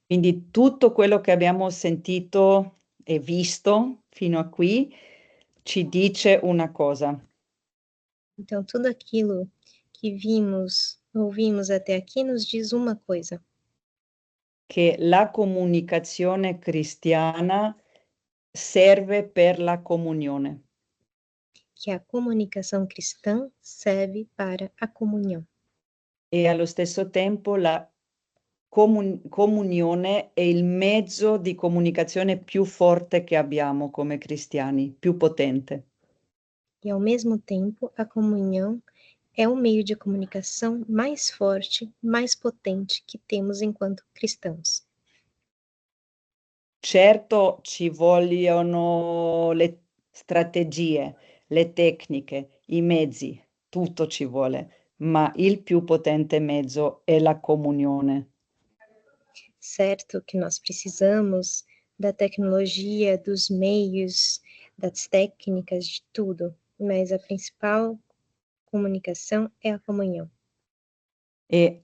Quindi tutto quello che abbiamo sentito e visto fino a qui ci dice una cosa. Então, tudo aquilo que vimos, ouvimos até aqui, nos diz uma coisa: che la comunicazione cristiana serve per la comunione. que a comunicação cristã serve para a comunhão. E allo stesso tempo la comunione è il mezzo di comunicazione più forte che abbiamo come cristiani, più potente. E, ao mesmo tempo, a comunhão é o meio de comunicação mais forte, mais potente que temos enquanto cristãos. Certo, ci vogliono le strategie, le tecniche, i mezzi, tutto ci vuole, ma il più potente mezzo è la comunione. Certo que nós precisamos da tecnologia, dos meios, das técnicas, de tudo, mas a principal comunicação é a comunhão. E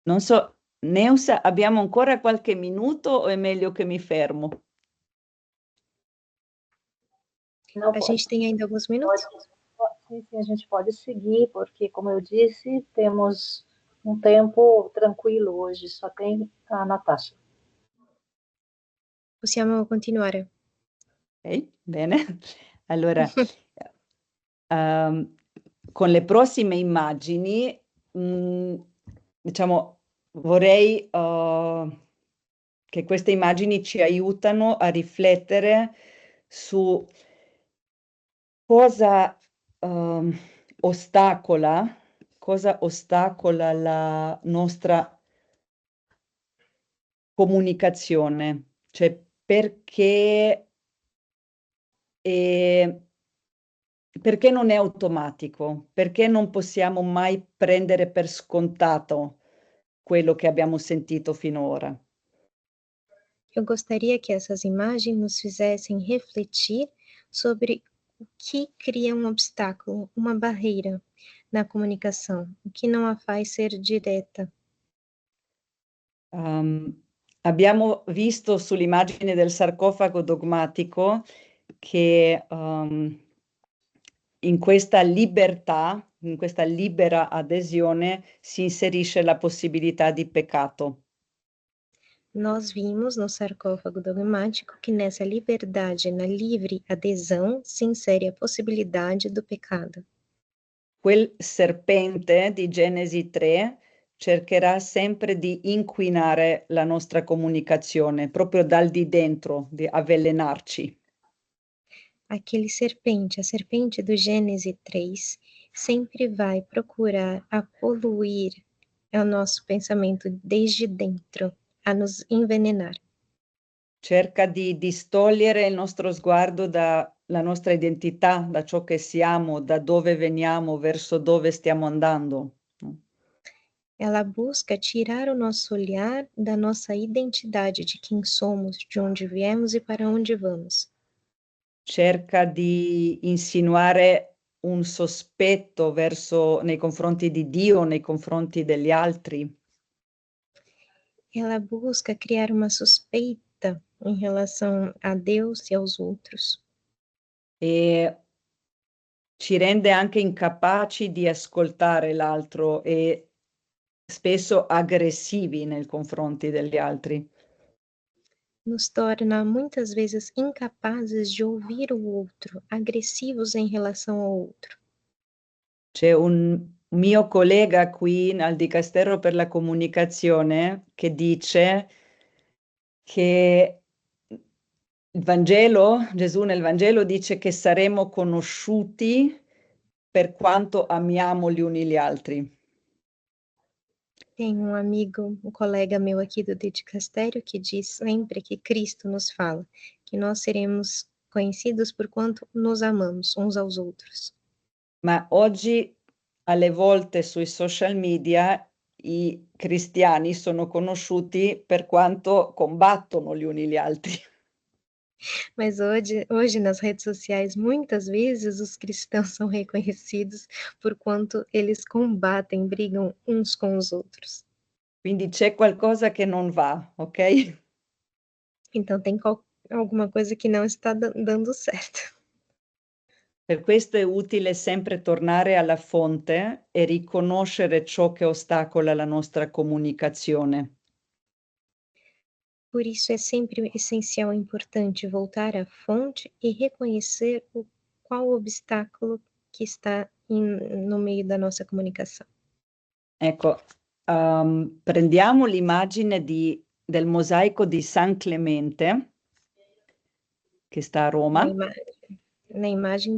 non so, Neusa, abbiamo ancora qualche minuto o è meglio che mi fermo? Não A gente tem ainda alguns minutos? sim, a gente pode seguir, porque, como eu disse, temos um tempo tranquilo hoje, só tem a Natasha. Possiamo continuare. Ok, bene. Allora, con le prossime immagini, diciamo, vorrei che queste immagini ci aiutano a riflettere su cosa ostacola la nostra comunicazione, cioè perché non è automatico, perché non possiamo mai prendere per scontato quello che abbiamo sentito finora. Eu gostaria que essas imagens nos fizessem refletir sobre o que cria um obstáculo, uma barreira na comunicação, o que não a faz ser direta. Abbiamo visto sull'immagine del sarcofago dogmatico che in questa libertà, in questa libera adesione si inserisce la possibilità di peccato. Nós vimos no sarcófago dogmático que nessa liberdade, na livre adesão, se insere a possibilidade do pecado. Quel serpente di Genesi 3 cercherà sempre di inquinare la nostra comunicazione, proprio dal di dentro, di avvelenarci. Aquele serpente, a serpente do Gênesis 3, sempre vai procurar a poluir o nosso pensamento desde dentro, a nos envenenar. Cerca di distogliere il nostro sguardo dalla nostra identità, da ciò che siamo, da dove veniamo, verso dove stiamo andando. Ela busca tirar o nosso olhar da nossa identidade, de quem somos, de onde viemos e para onde vamos. Cerca di insinuare un sospetto nei confronti di Dio, nei confronti degli altri. Ela busca criar uma suspeita em relação a Deus e aos outros. E ci rende anche incapaci di ascoltare l'altro e spesso aggressivi nei confronti degli altri. Nos torna muitas vezes incapazes de ouvir o outro, agressivos em relação ao outro. C'è un mio collega qui al Dicastero per la Comunicazione che dice che il Vangelo, Gesù nel Vangelo dice che saremo conosciuti per quanto amiamo gli uni gli altri. Tem um amigo, um colega meu aqui do Dicastério que diz sempre que Cristo nos fala, que nós seremos conhecidos por quanto nos amamos uns aos outros. Ma oggi alle volte sui social media i cristiani sono conosciuti per quanto combattono gli uni gli altri. Mas hoje nas redes sociais, muitas vezes os cristãos são reconhecidos por quanto eles combatem, brigam uns com os outros. Quindi c'è qualcosa che non va, ok? Então tem alguma coisa que não está dando certo. Per questo è utile sempre tornare alla fonte e riconoscere ciò che ostacola la nostra comunicazione. Por isso é sempre essencial e importante voltar à fonte e reconhecer qual obstáculo que está no meio da nossa comunicação. Ecco, prendiamo l'immagine del mosaico di San Clemente, che sta a Roma. Na imagem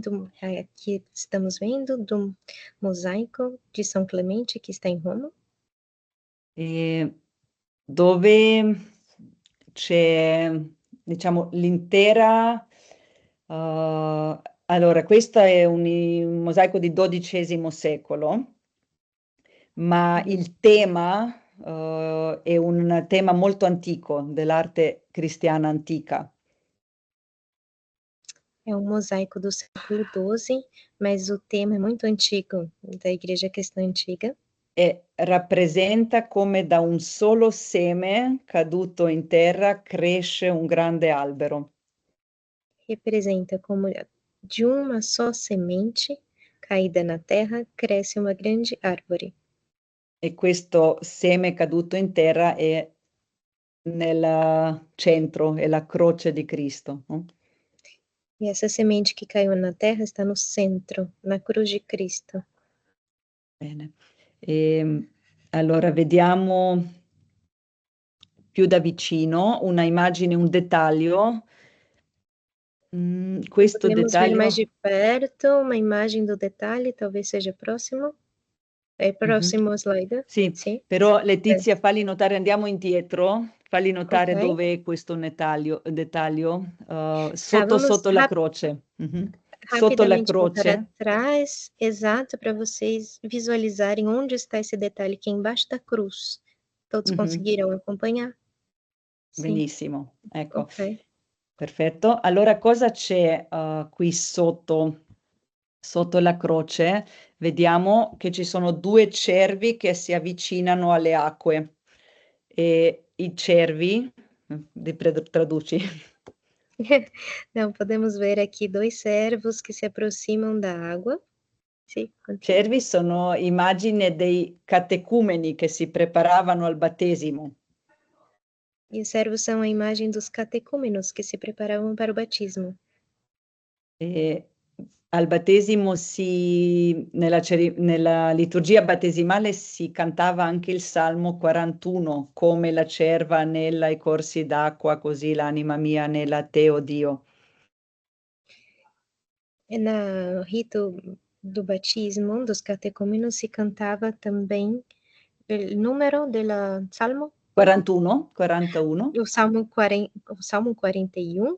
que estamos vendo do mosaico de São Clemente, que está em Roma. Dove c'è, diciamo, l'intera... allora, questo è un mosaico di XII secolo, ma il tema è un tema molto antico dell'arte cristiana antica. É um mosaico do século XII, mas o tema é muito antigo, da Igreja Cristã Antiga. E rappresenta come da un solo seme caduto in terra cresce un grande albero. Representa como de uma só semente caída na terra cresce uma grande árvore. E questo seme caduto in terra è nel centro, è la croce di Cristo. No? E essa semente que caiu na terra está no centro, na cruz de Cristo. Bene. Allora vediamo più da vicino una immagine, un dettaglio. Questo Podemos ver mais dettaglio. de perto uma imagem do detalhe, talvez seja próximo. É próximo slide? Sì, Sì. però Letizia, falli notare, andiamo indietro, falli notare Ok. dove è questo dettaglio, Tá, vamos sotto la croce. Sotto la rapidamente voltar croce. atrás, exato, para vocês visualizarem onde está esse detalhe aqui embaixo da cruz. Todos conseguiram acompanhar? Sim, Benissimo, ecco, ok. perfetto. Allora cosa c'è qui sotto la croce? Vediamo che ci sono due cervi che si avvicinano alle acque. E i cervi, traduci. Não, podemos ver aqui dois servos que se aproximam da água. Sì, continua. Cervi sono immagini dei catecumeni che si preparavano al battesimo. E os servos são a imagem dos catecúmenos que se preparavam para o batismo. E al battesimo nella liturgia battesimale si cantava anche il Salmo 41, come la cerva anela i corsi d'acqua, così l'anima mia anela te, o Dio. E no rito do batismo dos catecúmenos se cantava também o número do Salmo? 41, 41. O Salmo 41,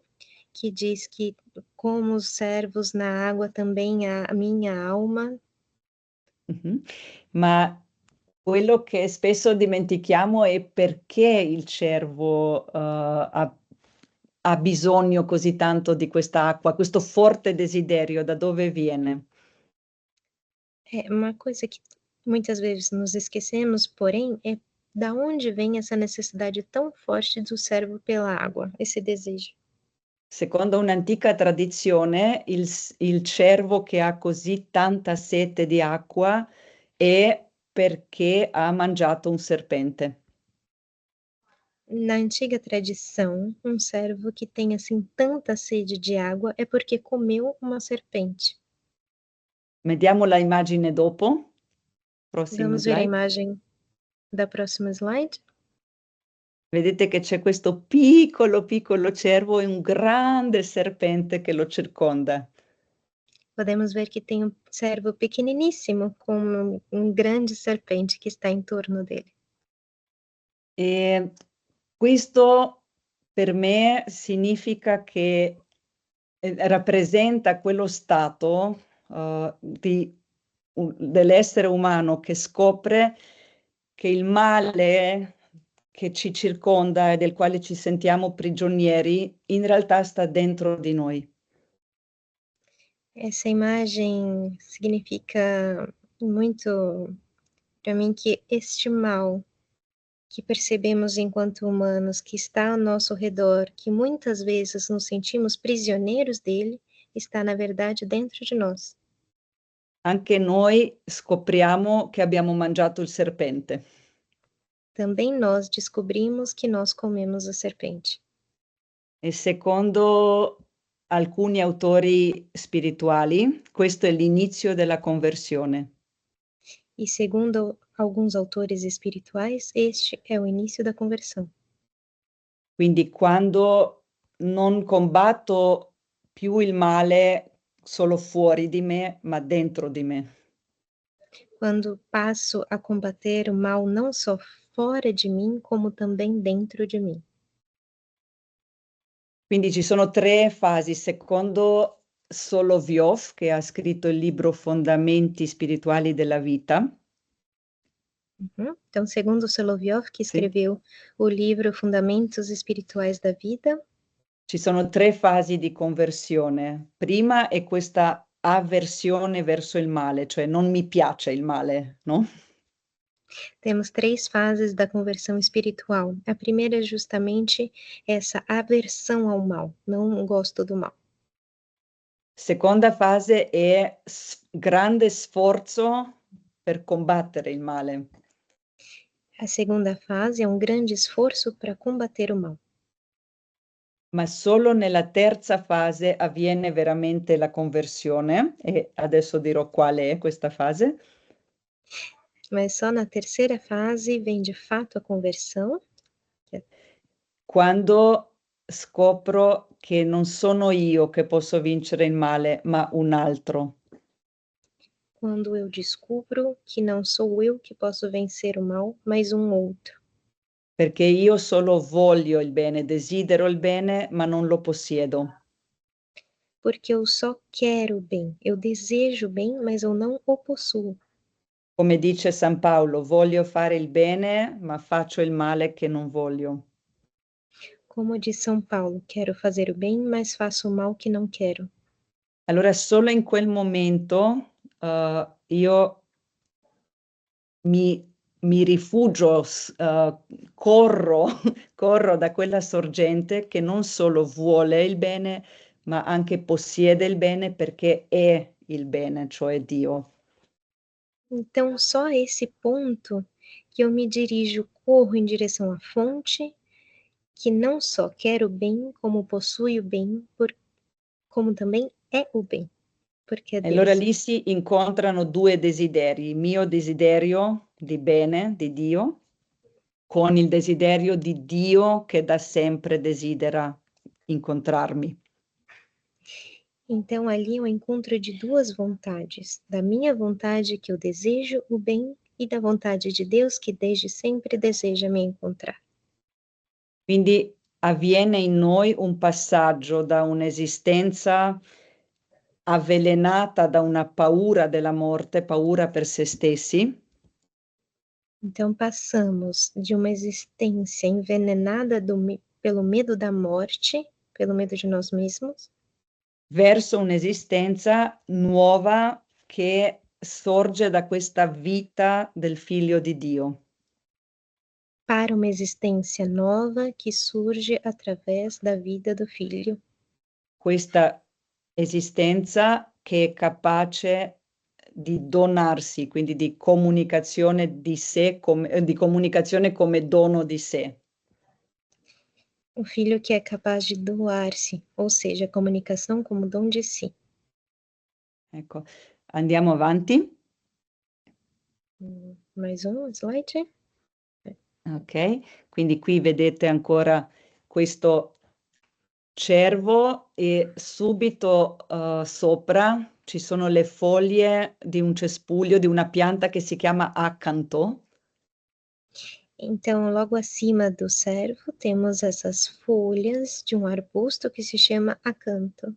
que diz que como os servos na água também a minha alma. Ma quello che spesso dimentichiamo è perché il cervo ha bisogno così tanto di quest'acqua, questo forte desiderio, da dove viene? É uma coisa que muitas vezes nos esquecemos, porém, é da onde vem essa necessidade tão forte do servo pela água, esse desejo. Secondo un'antica tradizione, il cervo che ha così tanta sete di acqua è perché ha mangiato un serpente. Na antiga tradição, um servo que tem assim tanta sede de água é porque comeu uma serpente. Vediamo la immagine dopo. Prossimo Vamos ver a slide. imagem da próxima slide. Vedete che c'è questo piccolo, piccolo cervo e un grande serpente che lo circonda. Podemos ver que tem um servo pequeniníssimo com um grande serpente que está em torno dele. E questo per me significa che rappresenta quello stato dell'essere umano che scopre che il male che ci circonda e del quale ci sentiamo prigionieri, in realtà sta dentro di noi. Essa imagem significa muito para mim que este mal que percebemos enquanto humanos, que está ao nosso redor, que muitas vezes nos sentimos prisioneiros dele, está na verdade dentro de nós. Anche noi scopriamo che abbiamo mangiato il serpente. Também nós descobrimos que nós comemos a serpente. E secondo alcuni autori spirituali, questo è l'inizio della conversione. E segundo alguns autores espirituais, este é o início da conversão. Quindi quando non combatto più il male solo fuori di me, ma dentro di me. Quando passo a combater o mal não só fora de mim, como também dentro de mim. Quindi ci sono tre fasi, secondo Solovyov, che ha scritto il libro Fondamenti spirituali della vita. Então, segundo Solovyov, que escreveu o livro Fundamentos Espirituais da Vida, ci sono tre fasi di conversione. Prima è questa avversione verso il male, cioè non mi piace il male, no? Temos três fases da conversão espiritual. A primeira é justamente essa aversão ao mal, não gosto do mal. Seconda fase è grande sforzo per combattere il male. A segunda fase é um grande esforço para combater o mal. ma solo nella terza fase avviene veramente la conversione, e adesso dirò quale è questa fase. Mas só na terceira fase vem de fato a conversão, Quando scopro che non sono io che posso vincere il male, ma un altro. quando eu descubro que não sou eu que posso vencer o mal, mas um outro. Perché io solo voglio il bene, desidero il bene, ma non lo possiedo. Porque eu só quero o bem, eu desejo o bem, mas eu não o possuo. Come dice San Paolo, voglio fare il bene, ma faccio il male che non voglio. Como diz São Paulo, quero fazer o bem, mas faço o mal que não quero. Allora solo in quel momento io mi rifugio, corro, corro da quella sorgente che non solo vuole il bene, ma anche possiede il bene perché è il bene, cioè Dio. Então, só a esse ponto que eu me dirijo, corro em direção à fonte, que não só quer o bem, como possui o bem, como também é o bem, porque é E allora Deus. lì si incontrano due desideri, il mio desiderio di bene, di Dio, con il desiderio di Dio che da sempre desidera incontrarmi. Então, ali é o encontro de duas vontades, da minha vontade que eu desejo o bem e da vontade de Deus que desde sempre deseja me encontrar. Quindi avviene in noi un passaggio da un'esistenza avvelenata da una paura della morte, paura per se stessi, Então, passamos de uma existência envenenada pelo medo da morte, pelo medo de nós mesmos, verso un'esistenza nuova che sorge da questa vita del Figlio di Dio. para uma existência nova que surge através da vida do Filho. Questa esistenza che è capace di donarsi, quindi di comunicazione di sé, di comunicazione come dono di sé. O Filho que é capaz de doar-se, ou seja, a comunicação como dom de si. Ecco, andiamo avanti. Mais um slide? Ok, quindi qui vedete ancora questo cervo e subito sopra ci sono le foglie di un cespuglio di una pianta che si chiama acanto. Então, logo acima do cervo, temos essas folhas de um arbusto que se chama acanto,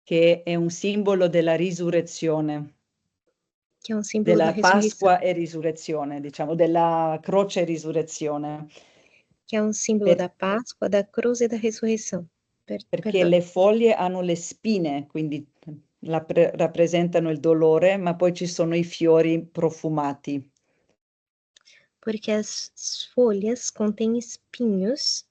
Che è un simbolo della risurrezione, que é um símbolo da della ressurreição, Pasqua e risurrezione, diciamo, della croce e risurrezione. que é um símbolo da Páscoa, da cruz e da ressurreição. Perché Perdão. le foglie hanno le spine, quindi rappresentano il dolore, ma poi ci sono i fiori profumati. Porque as folhas contêm espinhos,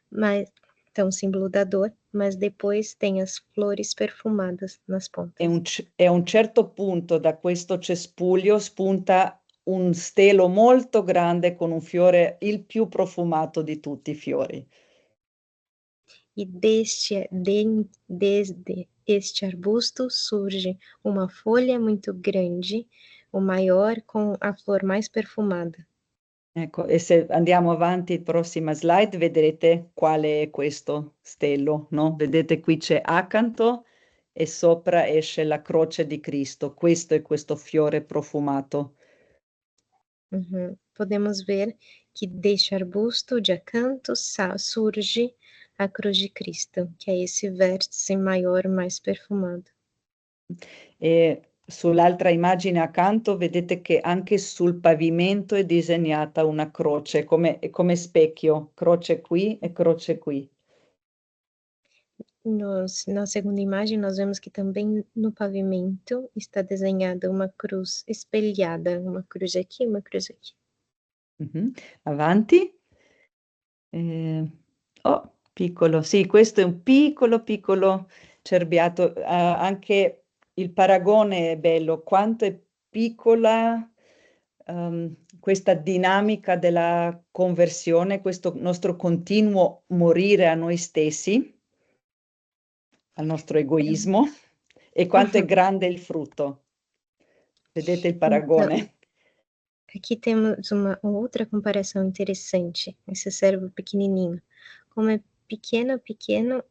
mas então símbolo da dor, mas depois tem as flores perfumadas nas pontas. E a un certo punto da questo cespuglio spunta un stelo molto grande con un fiore, il più profumato di tutti i fiori. E desde este arbusto surge uma folha muito grande, o maior com a flor mais perfumada. Ecco, e se andiamo avanti, prossima slide, vedrete quale è questo stelo, no? Vedete qui c'è acanto e sopra esce la croce di Cristo. Questo è questo fiore profumato. Podemos ver que deste arbusto de acanto surge a cruz de Cristo, que é esse vértice maior, mais perfumado. E sull'altra immagine accanto vedete che anche sul pavimento è disegnata una croce, come specchio, croce qui e croce qui. Na segunda imagem, nós vemos que também no pavimento está desenhada uma cruz espelhada, uma cruz aqui, uma cruz aqui. Avanti. Oh, piccolo, sì, questo è un piccolo cerbiato. Anche il paragone è bello, quanto è piccola questa dinamica della conversione, questo nostro continuo morire a noi stessi, al nostro egoismo, e quanto è grande il frutto. Vedete il Então, paragone? aqui temos uma outra comparação interessante, esse cérebro pequenininho. Como é pequeno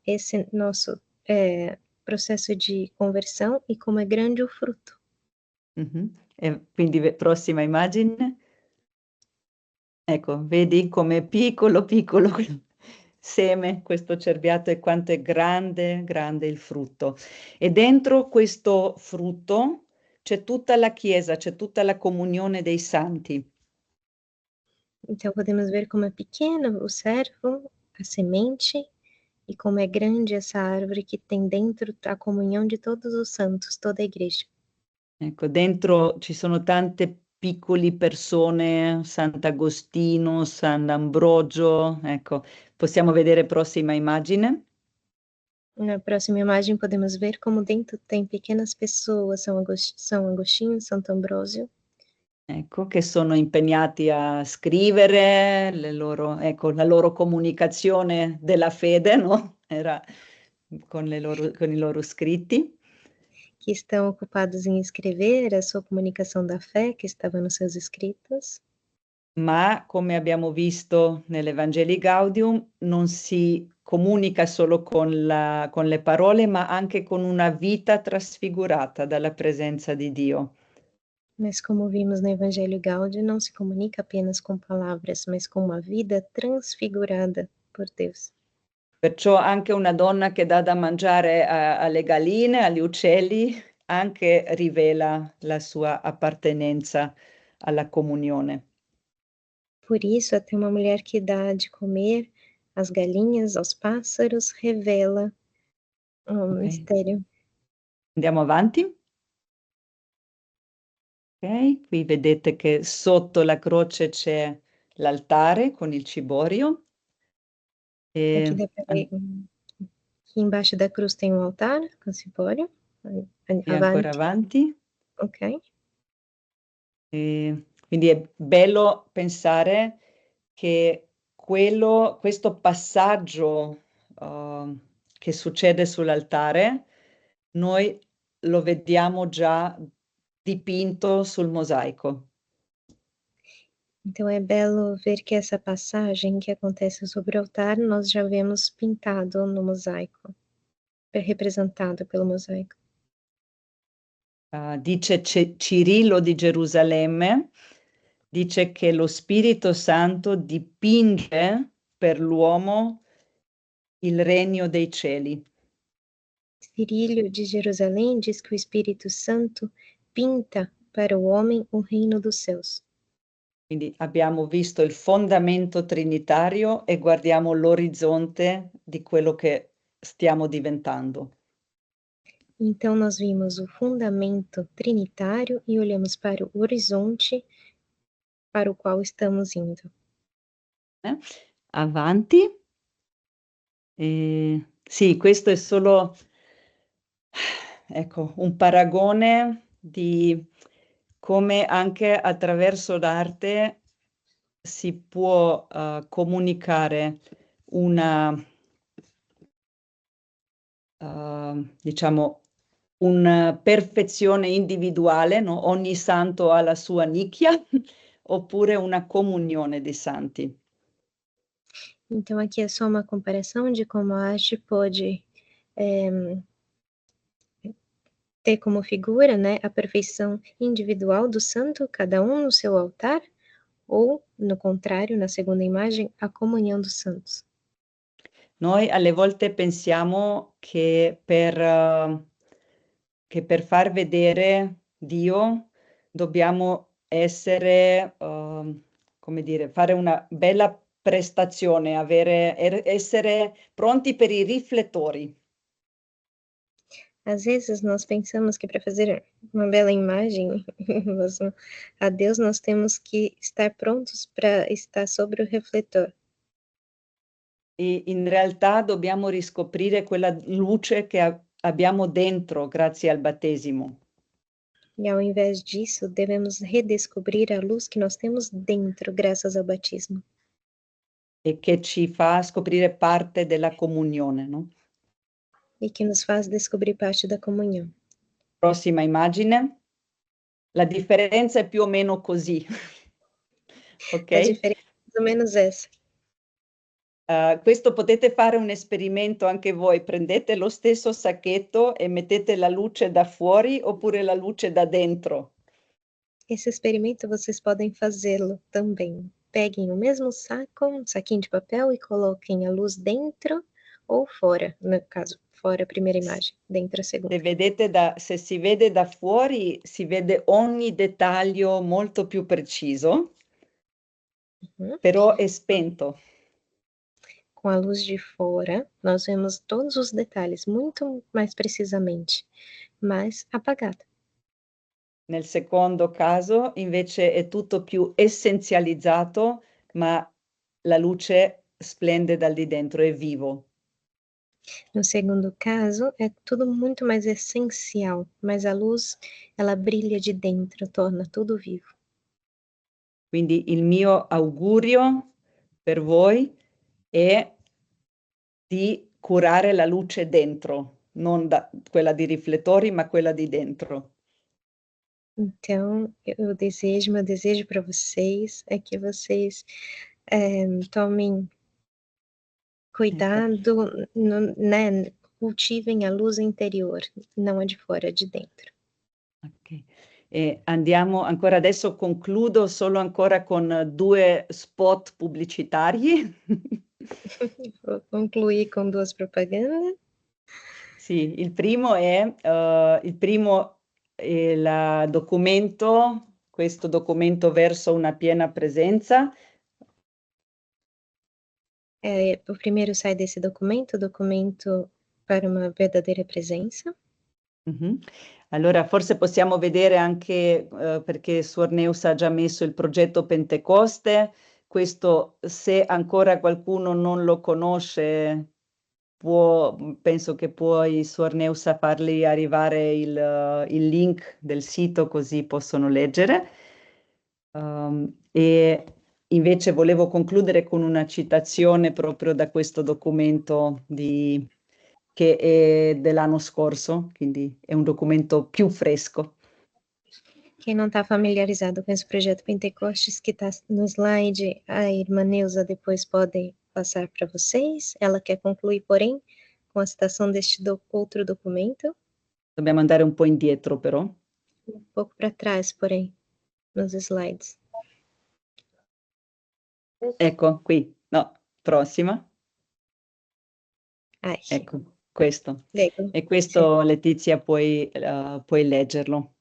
esse nosso processo de conversão e como é grande o fruto. E quindi prossima immagine. Ecco, vedi com'è piccolo, piccolo quel seme, questo cerbiato, e quanto è grande, grande il frutto. E dentro questo frutto c'è tutta la Chiesa, c'è tutta la comunione dei santi. Então, podemos ver como é pequeno o servo, a semente, e como é grande essa árvore que tem dentro a comunhão de todos os santos, toda a igreja. Ecco, dentro ci sono tante piccole persone, Sant'Agostino, Sant'Ambrogio, ecco, possiamo vedere prossima immagine. Na próxima imagem, podemos ver como dentro tem pequenas pessoas, São Agostinho, Santo Ambrósio, Ecco, che sono impegnati a scrivere ecco, la loro comunicazione della fede, no? Era con i loro scritti. que estão ocupados em escrever a sua comunicação da fé, que estava nos seus escritos. Ma, come abbiamo visto nell'Evangelii Gaudium, non si comunica solo con le parole, ma anche con una vita trasfigurata dalla presenza di Dio. Mas como vimos no Evangelho Gaudium, não se comunica apenas com palavras, mas com uma vida transfigurada por Deus. Perciò anche una donna che dà da mangiare alle galline, agli uccelli, anche rivela la sua appartenenza alla comunione. Por isso, até uma mulher que dá de comer às galinhas, aos pássaros, revela um mistério. Andiamo avanti. Ok, qui vedete che sotto la croce c'è l'altare con il ciborio. Aqui dá para ver que embaixo da cruz tem um altar com cipório. E ancora avanti. Ok. Quindi è bello pensare che questo passaggio che succede sull'altare, noi lo vediamo già dipinto sul mosaico. Então é belo ver que essa passagem que acontece sobre o altar, nós já vemos pintado no mosaico, representado pelo mosaico. Dice Cirillo di Gerusalemme, dice che lo Spirito Santo dipinge per l'uomo il regno dei cieli. Cirílio de Jerusalém diz que o Espírito Santo pinta para o homem o reino dos céus. Quindi abbiamo visto il fondamento trinitario e guardiamo l'orizzonte di quello che stiamo diventando. Então nós vimos o fundamento trinitário e olhamos para o horizonte para o qual estamos indo. Avanti. Sì, questo è solo, ecco, un paragone di come anche attraverso l'arte si può comunicare una, diciamo, una perfezione individuale, no? Ogni santo ha la sua nicchia, oppure una comunione di santi. Então aqui é só uma comparação de como a arte pode ter como figura, né, a perfeição individual do santo, cada um no seu altar, ou, no contrário, na segunda imagem, a comunhão dos santos. Noi alle volte pensiamo che per far vedere Dio dobbiamo essere, come dire, fare una bella prestazione, essere pronti per i riflettori. Às vezes nós pensamos que para fazer uma bela imagem a Deus nós temos que estar prontos para estar sobre o refletor. E in realtà dobbiamo riscoprire quella luce che abbiamo dentro grazie al battesimo. E ao invés disso, devemos redescobrir a luz que nós temos dentro, graças ao batismo. E che ci fa scoprire parte della comunione, no? E que nos faz descobrir parte da comunhão. Prossima immagine. La differenza è più o meno così. Ok? A diferença é mais ou menos essa. Questo potete fare un esperimento anche voi, prendete lo stesso sacchetto e mettete la luce da fuori oppure la luce da dentro. Esse experimento vocês podem fazê-lo também. Peguem o mesmo saco, um saquinho de papel e coloquem a luz dentro ou fora. No caso, fora a primeira imagem, dentro a segunda. Se si vede da fuori, si vede ogni dettaglio molto più preciso, però è spento. Com a luz de fora, nós vemos todos os detalhes muito mais precisamente, mas apagada. Nel secondo caso, invece, è tutto più essenzializzato, ma la luce splende dal di dentro, è vivo. No segundo caso, é tudo muito mais essencial, mas a luz, ela brilha de dentro, torna tudo vivo. Quindi il mio augurio per voi è di curare la luce dentro, non quella di riflettori, ma quella di dentro. Então, meu desejo para vocês é que vocês tomem cuidado, né, cultivem a luz interior, não a de fora, a de dentro. Ok. Andiamo ancora adesso, concludo solo ancora con 2 spot pubblicitari. Vou concluir com 2 propagandas. Sì, il primo è il documento, questo documento verso una piena presenza. O primeiro sai desse documento para uma verdadeira presença. Allora, forse possiamo vedere anche, perché Suor Neus ha già messo il progetto Pentecoste, questo, se ancora qualcuno non lo conosce, penso che puoi, Suor Neus, fargli arrivare il link del sito così possono leggere. E invece volevo concludere con una citazione proprio da questo documento che è dell'anno scorso, quindi è un documento più fresco. Quem não está familiarizado com esse projeto Pentecostes que está no slide, a irmã Neuza depois pode passar para vocês. Ela quer concluir, porém, com a citação deste outro documento. Dobbiamo andare un po' indietro, però. Um pouco para trás, porém, nos slides. Ecco, qui. No, prossima. Ecco, questo. Leggo. E questo, sì. Letizia, puoi leggerlo.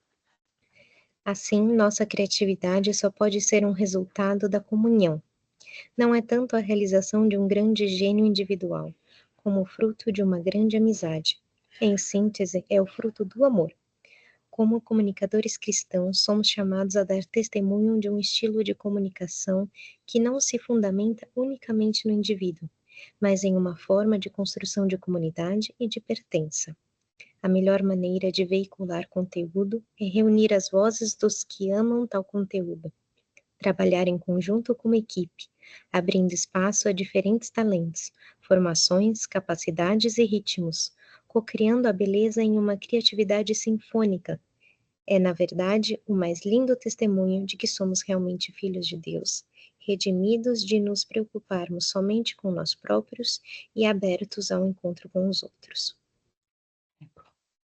Assim, nossa criatividade só pode ser um resultado da comunhão. Não é tanto a realização de um grande gênio individual, como o fruto de uma grande amizade. Em síntese, é o fruto do amor. Como comunicadores cristãos, somos chamados a dar testemunho de um estilo de comunicação que não se fundamenta unicamente no indivíduo, mas em uma forma de construção de comunidade e de pertença. A melhor maneira de veicular conteúdo é reunir as vozes dos que amam tal conteúdo. Trabalhar em conjunto como equipe, abrindo espaço a diferentes talentos, formações, capacidades e ritmos, co-criando a beleza em uma criatividade sinfônica. É, na verdade, o mais lindo testemunho de que somos realmente filhos de Deus, redimidos de nos preocuparmos somente com nós próprios e abertos ao encontro com os outros.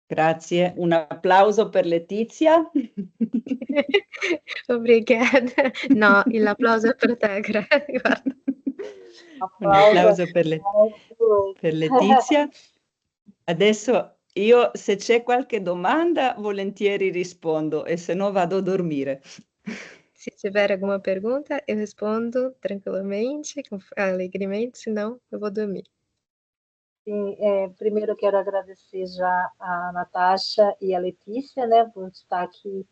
Grazie, un applauso per Letizia. Obrigada. No, l'applauso è per te, guarda. Un applauso per Letizia. Adesso io, se c'è qualche domanda, volentieri rispondo e se no vado a dormire. Se tiver alguma pergunta, eu respondo tranquilamente, alegremente, senão eu vou dormir. Sim, primeiro quero agradecer já a Natasha e a Letícia, né, por estar aqui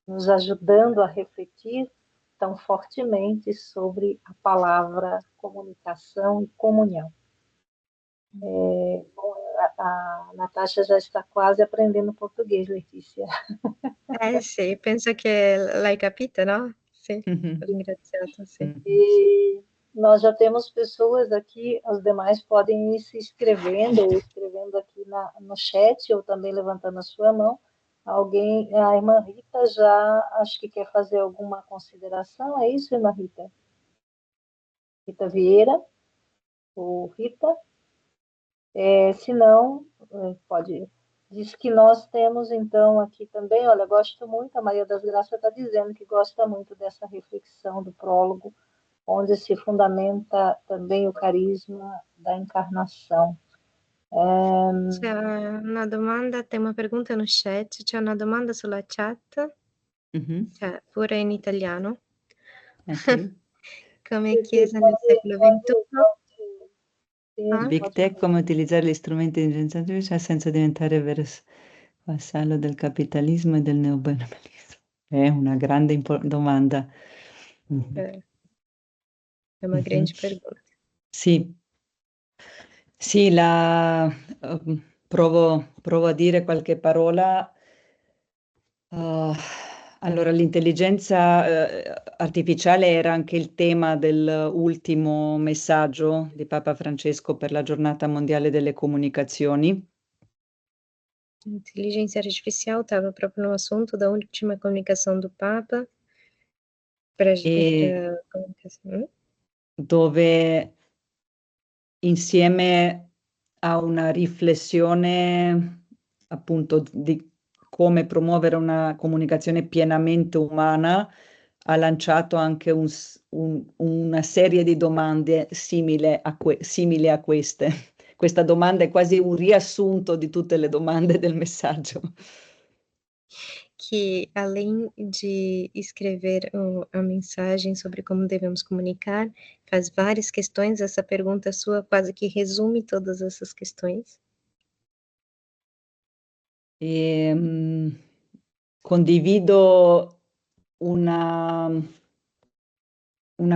nos ajudando a refletir tão fortemente sobre a palavra comunicação e comunhão. a Natasha já está quase aprendendo português, Letícia. Sì, penso che l'hai capita, no? Sì, ho ringraziato, sì. E nós já temos pessoas aqui, os demais podem ir se inscrevendo ou escrevendo aqui no chat ou também levantando a sua mão. Alguém, a irmã Rita já acho que quer fazer alguma consideração, é isso, irmã Rita? Rita Vieira, ou Rita? Se não, pode. Diz que nós temos, então, aqui também, olha, gosto muito, a Maria das Graças está dizendo que gosta muito dessa reflexão do prólogo, onde se fundamenta também o carisma da encarnação. C'è una domanda, tem uma pergunta no chat, c'è una domanda sulla chat, cioè, pure in italiano. Sì. Come Chiesa nel secolo XXI. Big Tech, come utilizzare gli strumenti di intelligenza artificiale senza diventare vassallo del capitalismo e del neoliberismo? È una grande domanda. È una grande pergunta. Sì, sì, provo a dire qualche parola. Allora, l'intelligenza artificiale era anche il tema dell'ultimo messaggio di Papa Francesco per la Giornata Mondiale delle Comunicazioni. Inteligência artificial estava próprio no assunto da última comunicação do Papa para a comunicação. Dove insieme a una riflessione appunto di come promuovere una comunicazione pienamente umana, ha lanciato anche una serie di domande simili a queste. Questa domanda è quasi un riassunto di tutte le domande del messaggio. Que além de escrever a mensagem sobre como devemos comunicar, faz várias questões, essa pergunta sua quase que resume todas essas questões. Condivido una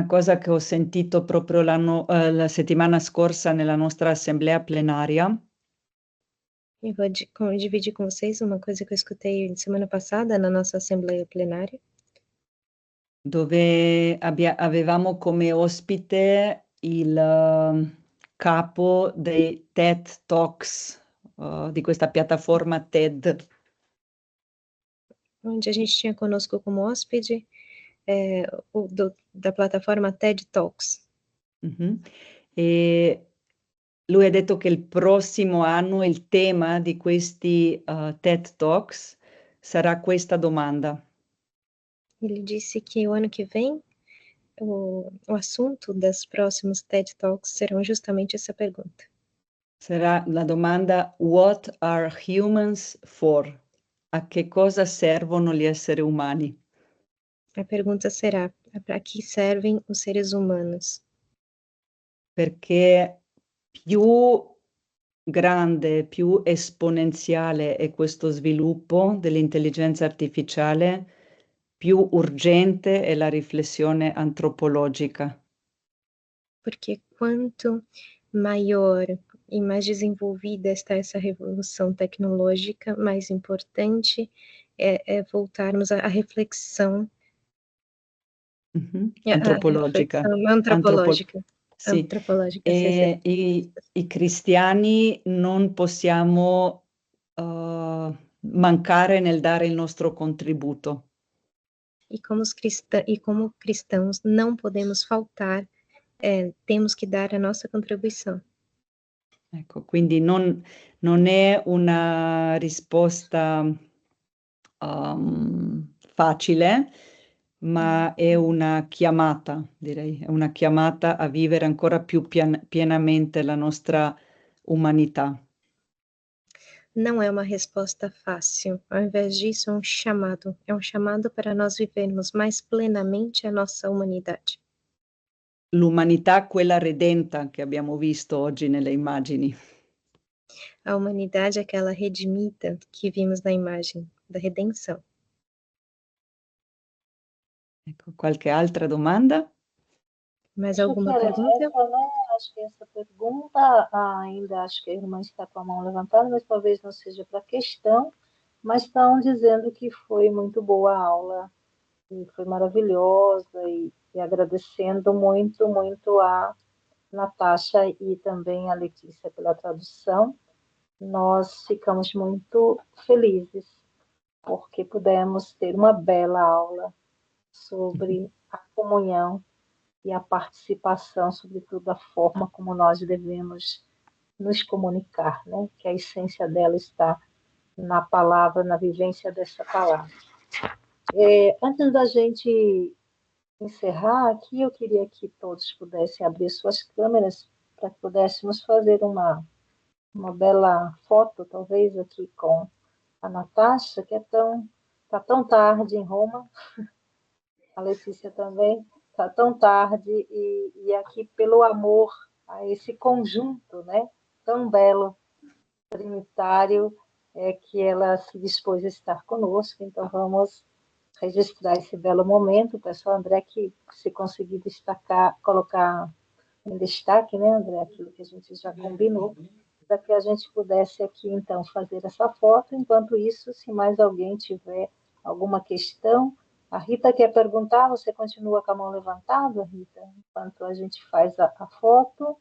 cosa che ho sentito proprio la settimana scorsa nella nostra assemblea plenaria. E vou dividir com vocês uma coisa que eu escutei semana passada na nossa assembleia plenária. Dove avevamo come ospite il capo dei TED Talks, di questa piattaforma TED. Onde a gente tinha conosco como hóspede da plataforma TED Talks. E lui ha detto che il prossimo anno il tema di questi TED Talks sarà questa domanda. Ele disse que o ano que vem o assunto dos próximos TED Talks serão justamente essa pergunta. Sarà la domanda: What are humans for? A che cosa servono gli esseri umani? A pergunta será: para que servem os seres humanos? Perché più grande, più esponenziale è questo sviluppo dell'intelligenza artificiale, più urgente è la riflessione antropologica. Porque quanto maior e mais desenvolvida está essa revolução tecnológica, mais importante é voltarmos à reflexão Antropologica. Antropologica. Sì. Antropologica, E sì. i cristiani non possiamo mancare nel dare il nostro contributo. E como cristãos não podemos faltar, temos que dar a nossa contribuição. Ecco, quindi non è una risposta facile, ma è una chiamata, direi, è una chiamata a vivere ancora più pienamente la nostra umanità. Não é uma resposta fácil, ao invés disso é um chamado para nós vivermos mais plenamente a nossa humanidade. L'umanità, quella redenta che abbiamo visto oggi nelle immagini. A humanidade é aquela redimida que vimos na imagem da redenção. Ecco, qualche altra domanda? Mais alguma pergunta? A acho que essa pergunta ainda acho que a irmã está com a mão levantada, mas talvez não seja para questão, mas estão dizendo que foi muito boa a aula, e foi maravilhosa, e agradecendo muito, muito a Natasha e também a Letícia pela tradução. Nós ficamos muito felizes porque pudemos ter uma bela aula sobre a comunhão e a participação, sobretudo a forma como nós devemos nos comunicar, né? Que a essência dela está na palavra, na vivência dessa palavra. Antes da gente encerrar aqui, eu queria que todos pudessem abrir suas câmeras para que pudéssemos fazer uma bela foto, talvez, aqui com a Natasha, que tá tão tarde em Roma, a Letícia também, tá tão tarde, e aqui pelo amor a esse conjunto, né, tão belo, trinitário, que ela se dispôs a estar conosco, então vamos registrar esse belo momento. O pessoal, André, que se conseguir destacar, colocar em destaque, né, André, aquilo que a gente já combinou, para que a gente pudesse aqui, então, fazer essa foto. Enquanto isso, se mais alguém tiver alguma questão, a Rita quer perguntar, você continua com a mão levantada, Rita, enquanto a gente faz a foto.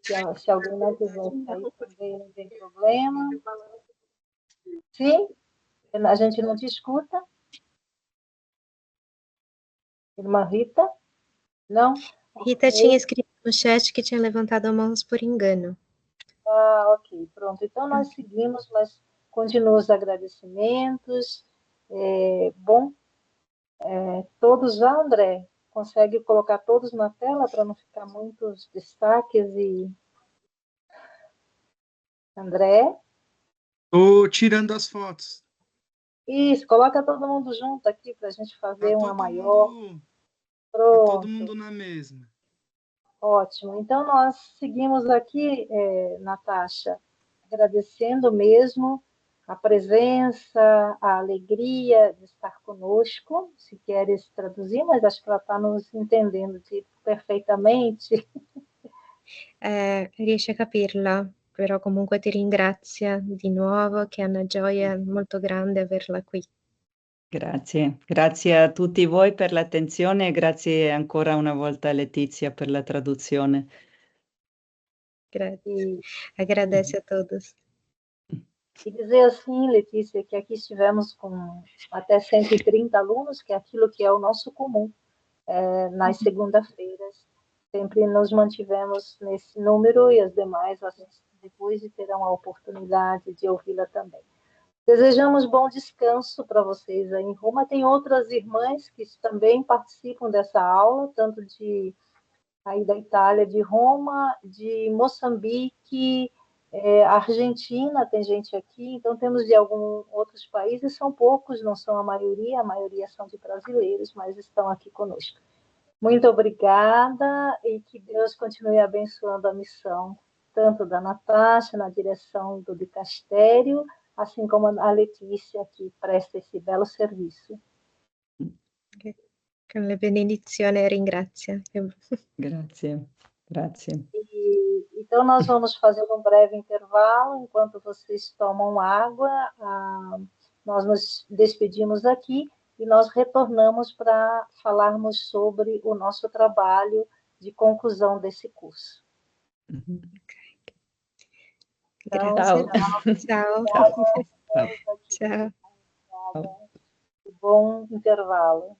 Se alguém não quiser sair também, não tem problema. Sim? A gente não te escuta? Irmã Rita? Não? Rita tinha escrito no chat que tinha levantado a mão por engano. Ah, ok, pronto. Então nós seguimos, mas continuam os agradecimentos. Bom, todos já, André? Consegue colocar todos na tela para não ficar muitos destaques e André? Estou tirando as fotos. Isso, coloca todo mundo junto aqui para a gente fazer uma maior. Tá todo Pronto, mundo na mesma. ótimo. Então nós seguimos aqui, Natasha, agradecendo mesmo a presença, a alegria de estar conosco. Se queres traduzir, mas acho que ela está nos entendendo perfeitamente. Riesce a capirla, però comunque ti ringrazia di nuovo, che è una gioia molto grande averla qui. Grazie, grazie a tutti voi per l'attenzione e grazie ancora una volta a Letizia per la traduzione. Grazie. Agradece a todos. E dizer assim, Letícia, que aqui estivemos com até 130 alunos, que é aquilo que é o nosso comum, nas segunda-feiras. Sempre nos mantivemos nesse número e as demais depois terão a oportunidade de ouvi-la também. Desejamos bom descanso para vocês aí em Roma. Tem outras irmãs que também participam dessa aula, tanto aí da Itália, de Roma, de Moçambique, Argentina, tem gente aqui, então temos de alguns outros países, são poucos, não são a maioria são de brasileiros, mas estão aqui conosco. Muito obrigada e que Deus continue abençoando a missão, tanto da Natasha, na direção do dicastério, assim como a Letícia, que presta esse belo serviço. Con la benedizione ringrazia. Grazie, grazie. Então, nós vamos fazer um breve intervalo, enquanto vocês tomam água, nós nos despedimos aqui e nós retornamos para falarmos sobre o nosso trabalho de conclusão desse curso. Então, Grazie. Ciao. Ciao. Bom intervalo.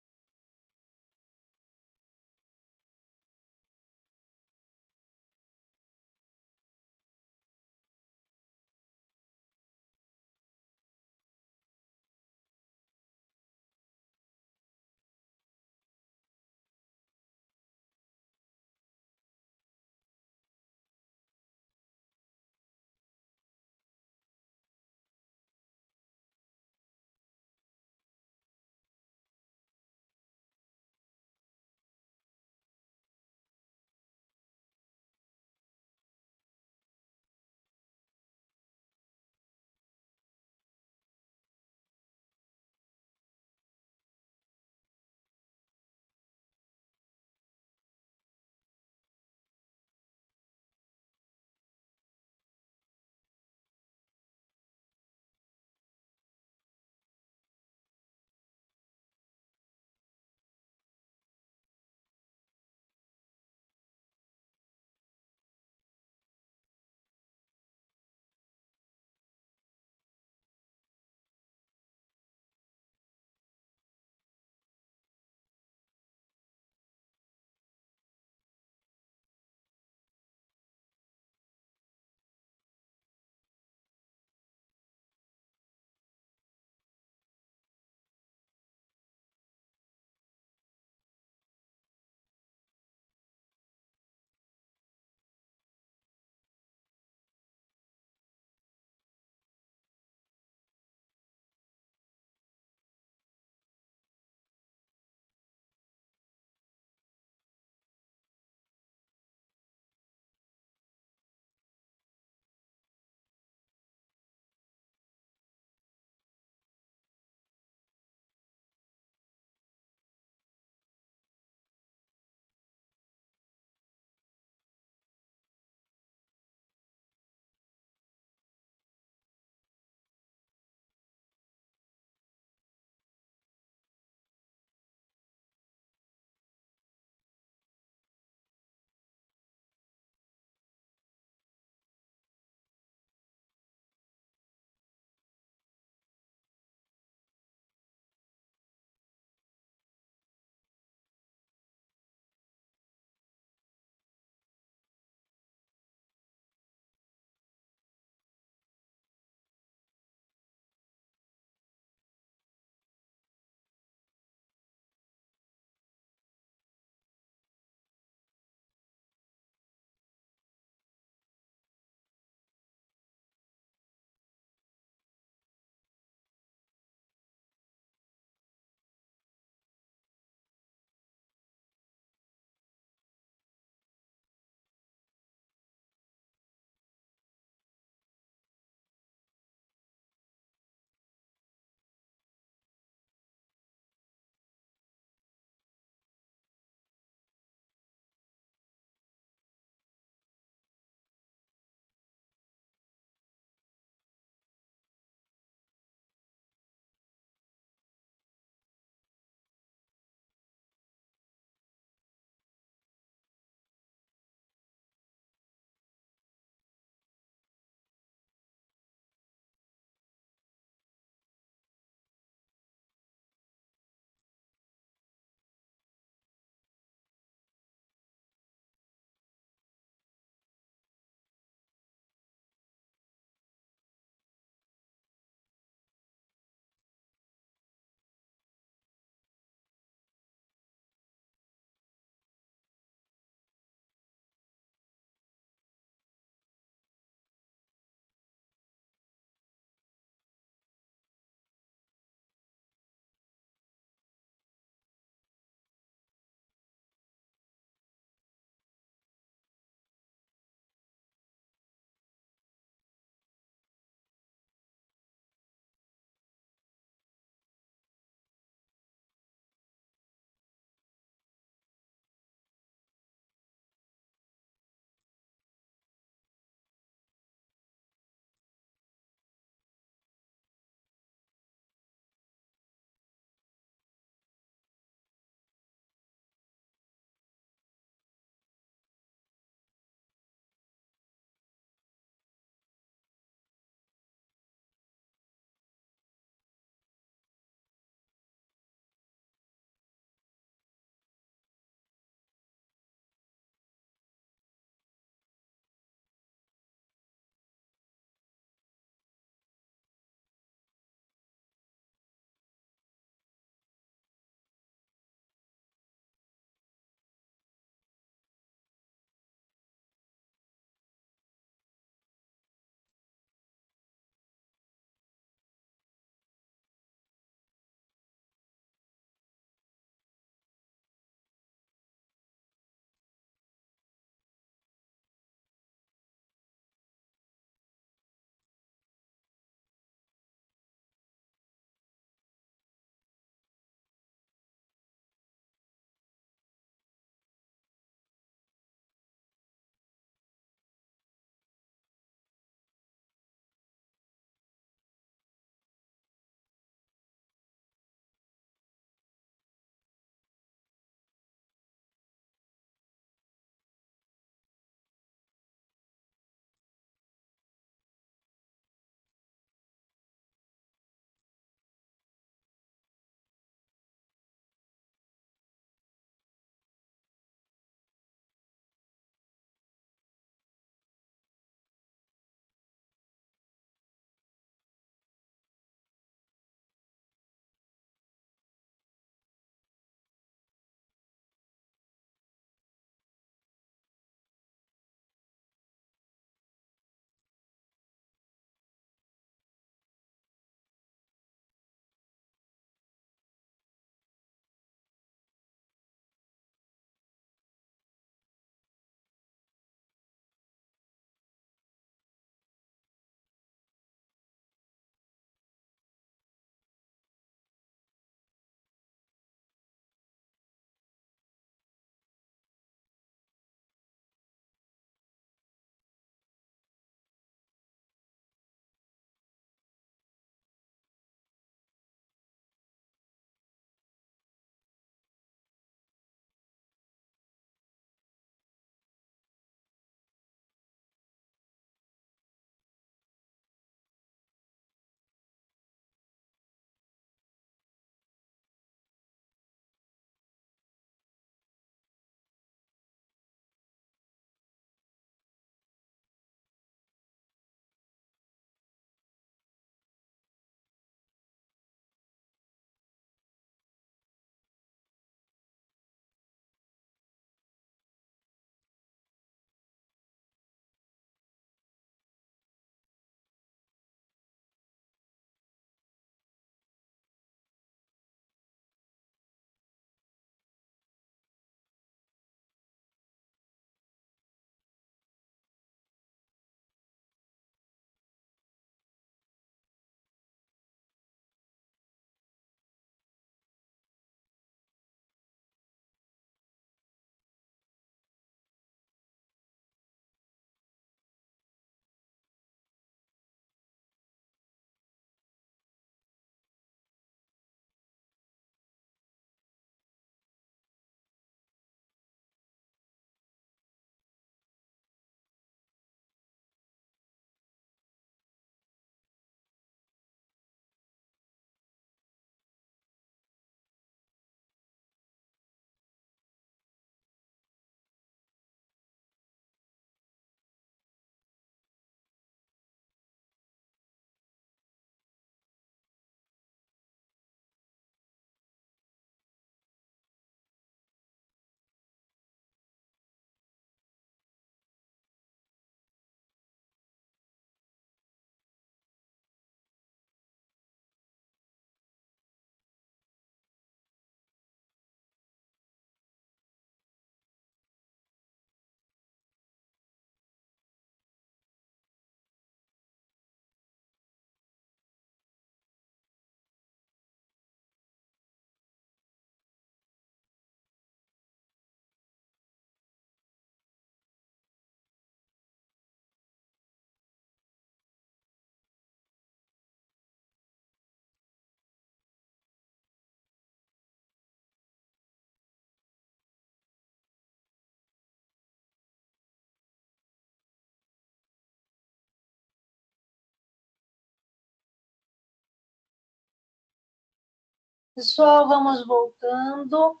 Pessoal, vamos voltando.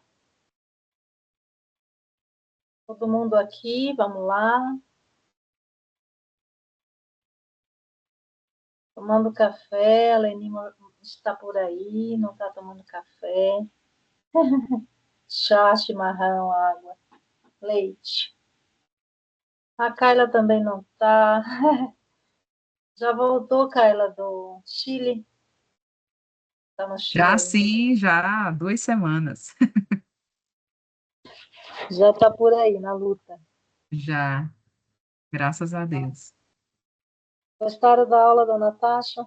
Todo mundo aqui, vamos lá. Tomando café, a Leni está por aí, não está tomando café. Chá, chimarrão, água, leite. A Carla também não está. Já voltou, Carla, do Chile? Está no Chile Já ainda. sim, já há 2 semanas. Já está por aí, na luta. Já, graças a Deus. Gostaram da aula da Natasha?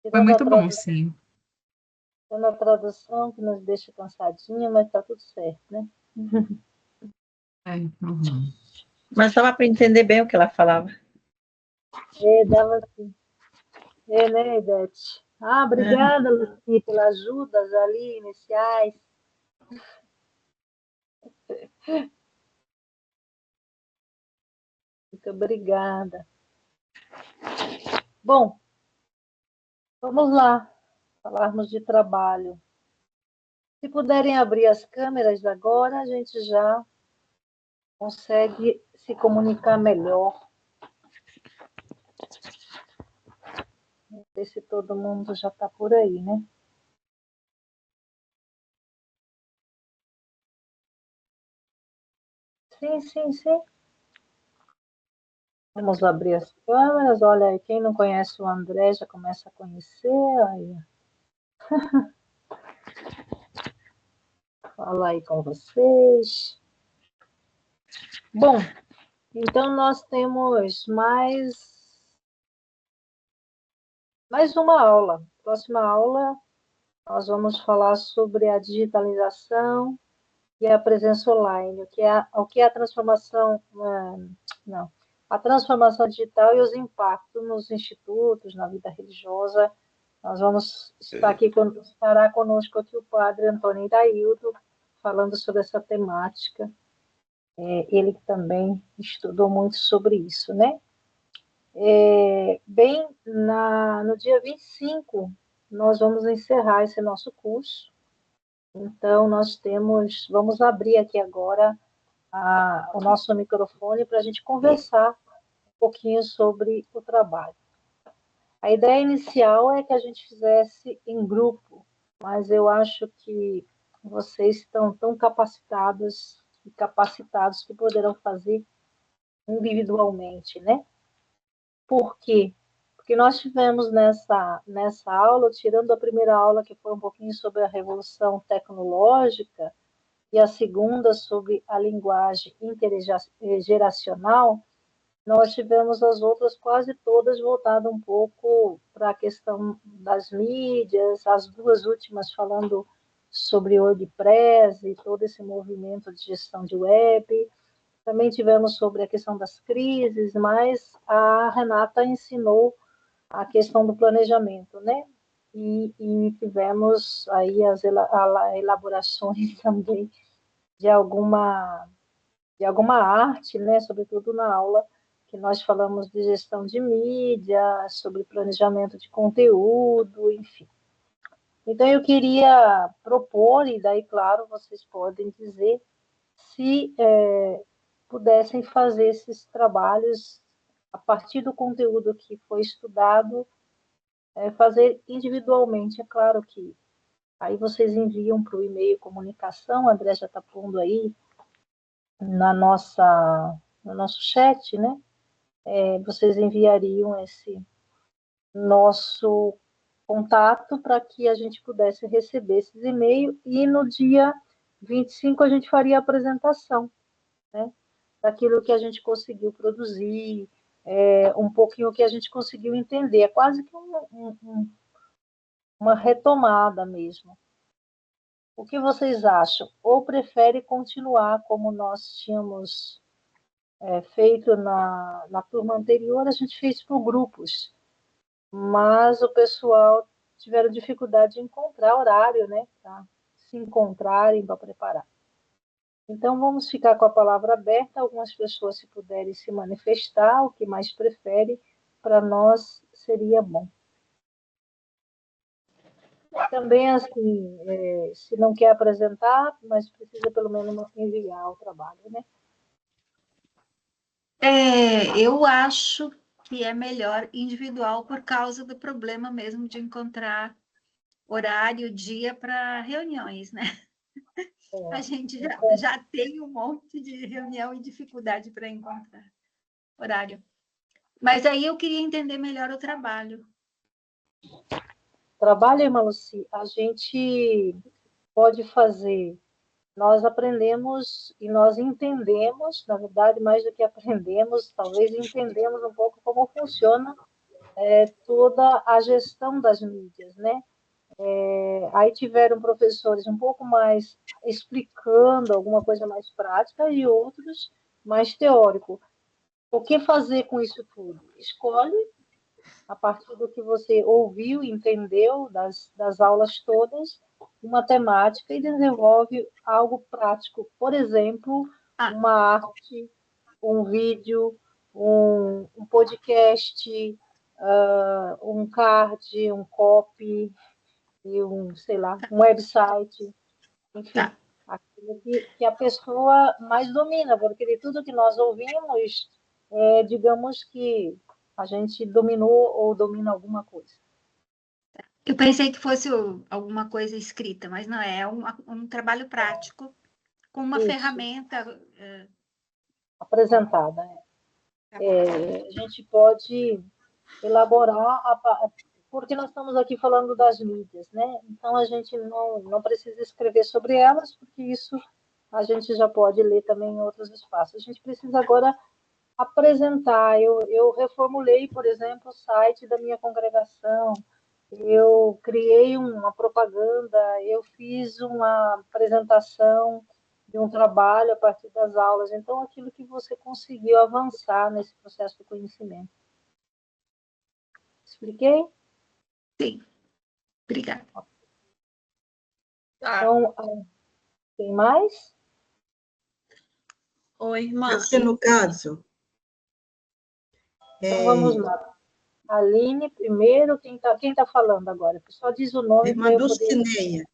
Foi Tirando a muito bom, tradução, sim. tirando a tradução, que nos deixa cansadinha, mas está tudo certo, né? É, normal. Mas dava para entender bem o que ela falava. É, dava assim. É, né, Ivete? Ah, obrigada, Luci, pelas ajudas ali, iniciais. Muito obrigada. Bom, vamos lá, falarmos de trabalho. Se puderem abrir as câmeras agora, a gente já consegue se comunicar melhor. Não sei se todo mundo já está por aí, né? Sim, sim, sim. Vamos abrir as câmeras. Olha aí, quem não conhece o André já começa a conhecer. Aí. Fala aí com vocês. Bom, então nós temos mais uma aula. Próxima aula, nós vamos falar sobre a digitalização e a presença online, o que é a transformação, não, a transformação digital e os impactos nos institutos, na vida religiosa. Nós vamos estar aqui, estará conosco aqui o padre Antônio Iraildo, falando sobre essa temática. Ele também estudou muito sobre isso, né? Bem, no dia 25, nós vamos encerrar esse nosso curso. Então, vamos abrir aqui agora o nosso microfone para a gente conversar um pouquinho sobre o trabalho. A ideia inicial é que a gente fizesse em grupo, mas eu acho que vocês estão tão capacitados e capacitados que poderão fazer individualmente, né? Por quê? Porque nós tivemos nessa aula, tirando a primeira aula, que foi um pouquinho sobre a revolução tecnológica, e a segunda sobre a linguagem intergeracional, nós tivemos as outras quase todas voltadas um pouco para a questão das mídias, as duas últimas falando sobre o WordPress e todo esse movimento de gestão de web. Também tivemos sobre a questão das crises, mas a Renata ensinou a questão do planejamento, né? E tivemos aí as elaborações também de alguma arte, né? Sobretudo na aula que nós falamos de gestão de mídia, sobre planejamento de conteúdo, enfim. Então eu queria propor, e daí, claro, vocês podem dizer se pudessem fazer esses trabalhos a partir do conteúdo que foi estudado, fazer individualmente. É claro que aí vocês enviam para o e-mail comunicação, a André já está pondo aí no nosso chat, né? Vocês enviariam esse nosso contato para que a gente pudesse receber esses e-mails e no dia 25 a gente faria a apresentação, né? Daquilo que a gente conseguiu produzir, um pouquinho que a gente conseguiu entender. É quase que uma retomada mesmo. O que vocês acham? Ou prefere continuar como nós tínhamos feito na turma anterior? A gente fez por grupos, mas o pessoal tiveram dificuldade de encontrar horário, né, para se encontrarem para preparar. Então, vamos ficar com a palavra aberta. Algumas pessoas, se puderem se manifestar, o que mais prefere, para nós seria bom. Também, assim, se não quer apresentar, mas precisa pelo menos enviar o trabalho, né? Eu acho que é melhor individual por causa do problema mesmo de encontrar horário, dia para reuniões, né? A gente já tem um monte de reunião e dificuldade para encontrar horário. Mas aí eu queria entender melhor o trabalho. Trabalho, irmã Luci, a gente pode fazer. Nós aprendemos e nós entendemos, na verdade, mais do que aprendemos, talvez entendemos um pouco como funciona toda a gestão das mídias, né? Aí tiveram professores um pouco mais explicando alguma coisa mais prática e outros mais teórico. O que fazer com isso tudo? Escolhe a partir do que você ouviu, entendeu das aulas todas, uma temática e desenvolve algo prático. Por exemplo, uma arte, um vídeo, um podcast, um card, um copy, e sei lá, um website, enfim, aquilo que a pessoa mais domina, porque de tudo que nós ouvimos, digamos que a gente dominou ou domina alguma coisa. Eu pensei que fosse alguma coisa escrita, mas não é, um trabalho prático com uma Isso. ferramenta apresentada. A gente pode elaborar, porque nós estamos aqui falando das mídias, né? Então a gente não precisa escrever sobre elas, porque isso a gente já pode ler também em outros espaços. A gente precisa agora apresentar. Eu reformulei, por exemplo, o site da minha congregação, eu criei uma propaganda, eu fiz uma apresentação de um trabalho a partir das aulas. Então, aquilo que você conseguiu avançar nesse processo de conhecimento. Expliquei? Sim. Obrigada. Então, tem mais? Oi, irmã. No caso... Então, vamos lá. Aline, primeiro, quem tá falando agora? Só diz o nome para eu poder... Dulcineia.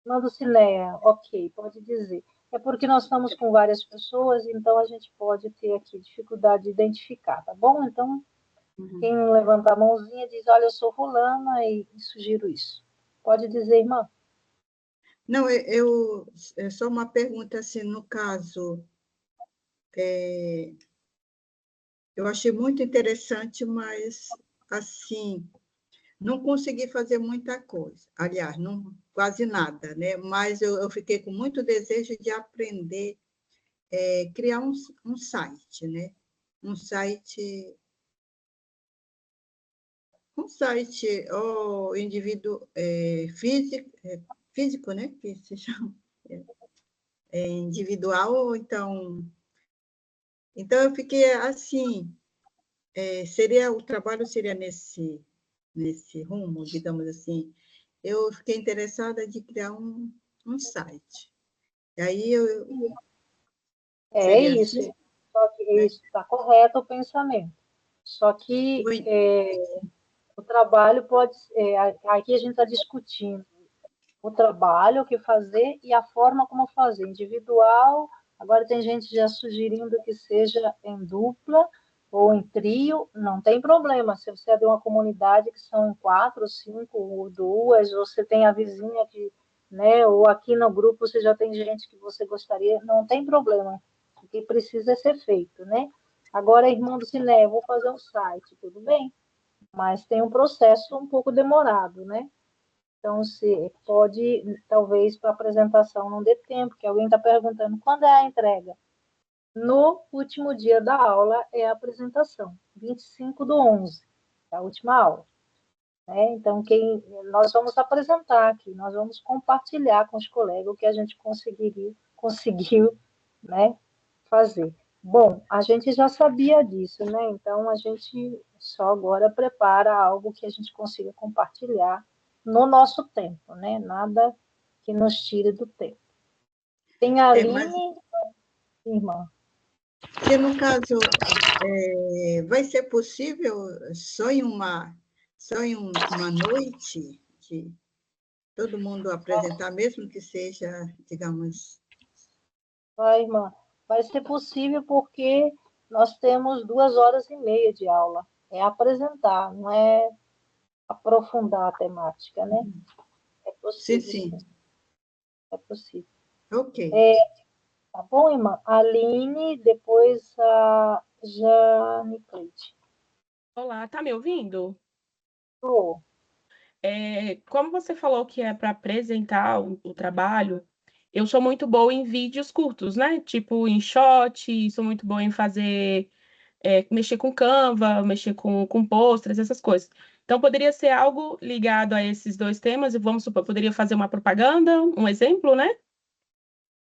Irmã Dulcineia, ok, pode dizer. É porque nós estamos com várias pessoas, então a gente pode ter aqui dificuldade de identificar, tá bom? Então, quem levantar a mãozinha diz, olha, eu sou fulana e sugiro isso. Pode dizer, irmã. Não, é só uma pergunta, assim, no caso, eu achei muito interessante, mas, assim, não consegui fazer muita coisa. Aliás, quase nada, né? Mas eu fiquei com muito desejo de aprender, criar um site, né? Um site indivíduo físico, né? Que se chama individual, então eu fiquei assim, o trabalho seria nesse rumo, digamos assim. Eu fiquei interessada de criar um site. E aí Isso. Assim, só que isso está correto o pensamento. Só que o trabalho pode... aqui a gente está discutindo o trabalho, o que fazer e a forma como fazer. Individual, agora tem gente já sugerindo que seja em dupla ou em trio, não tem problema. Se você é de uma comunidade que são 4, 5 ou 2, você tem a vizinha que, né, ou aqui no grupo você já tem gente que você gostaria, não tem problema. O que precisa é ser feito, né? Agora, irmão do Ciné, eu vou fazer um site, tudo bem? Mas tem um processo um pouco demorado, né? Então, se pode, talvez, para a apresentação não dê tempo, que alguém está perguntando quando é a entrega. No último dia da aula é a apresentação, 25/11, é a última aula. Né? Então, nós vamos apresentar aqui, nós vamos compartilhar com os colegas o que a gente conseguiu, né, fazer. Bom, a gente já sabia disso, né? Então, a gente só agora prepara algo que a gente consiga compartilhar no nosso tempo, né? Nada que nos tire do tempo. Tem a Aline, irmã. Que, no caso, vai ser possível só em uma noite Todo mundo apresentar, mesmo que seja, digamos... Vai, irmã. Vai ser possível porque nós temos 2 horas e meia de aula. É apresentar, não é aprofundar a temática, né? É Sim, possível, sim. sim. É possível. Ok. Tá bom, irmã? Aline, depois a Jane Cleide. Olá, tá me ouvindo? Tô. Como você falou que é para apresentar o trabalho, eu sou muito boa em vídeos curtos, né? Tipo em shot, sou muito boa em fazer, mexer com Canva, mexer com pôsteres, essas coisas. Então, poderia ser algo ligado a esses dois temas, e vamos supor, poderia fazer uma propaganda, um exemplo, né?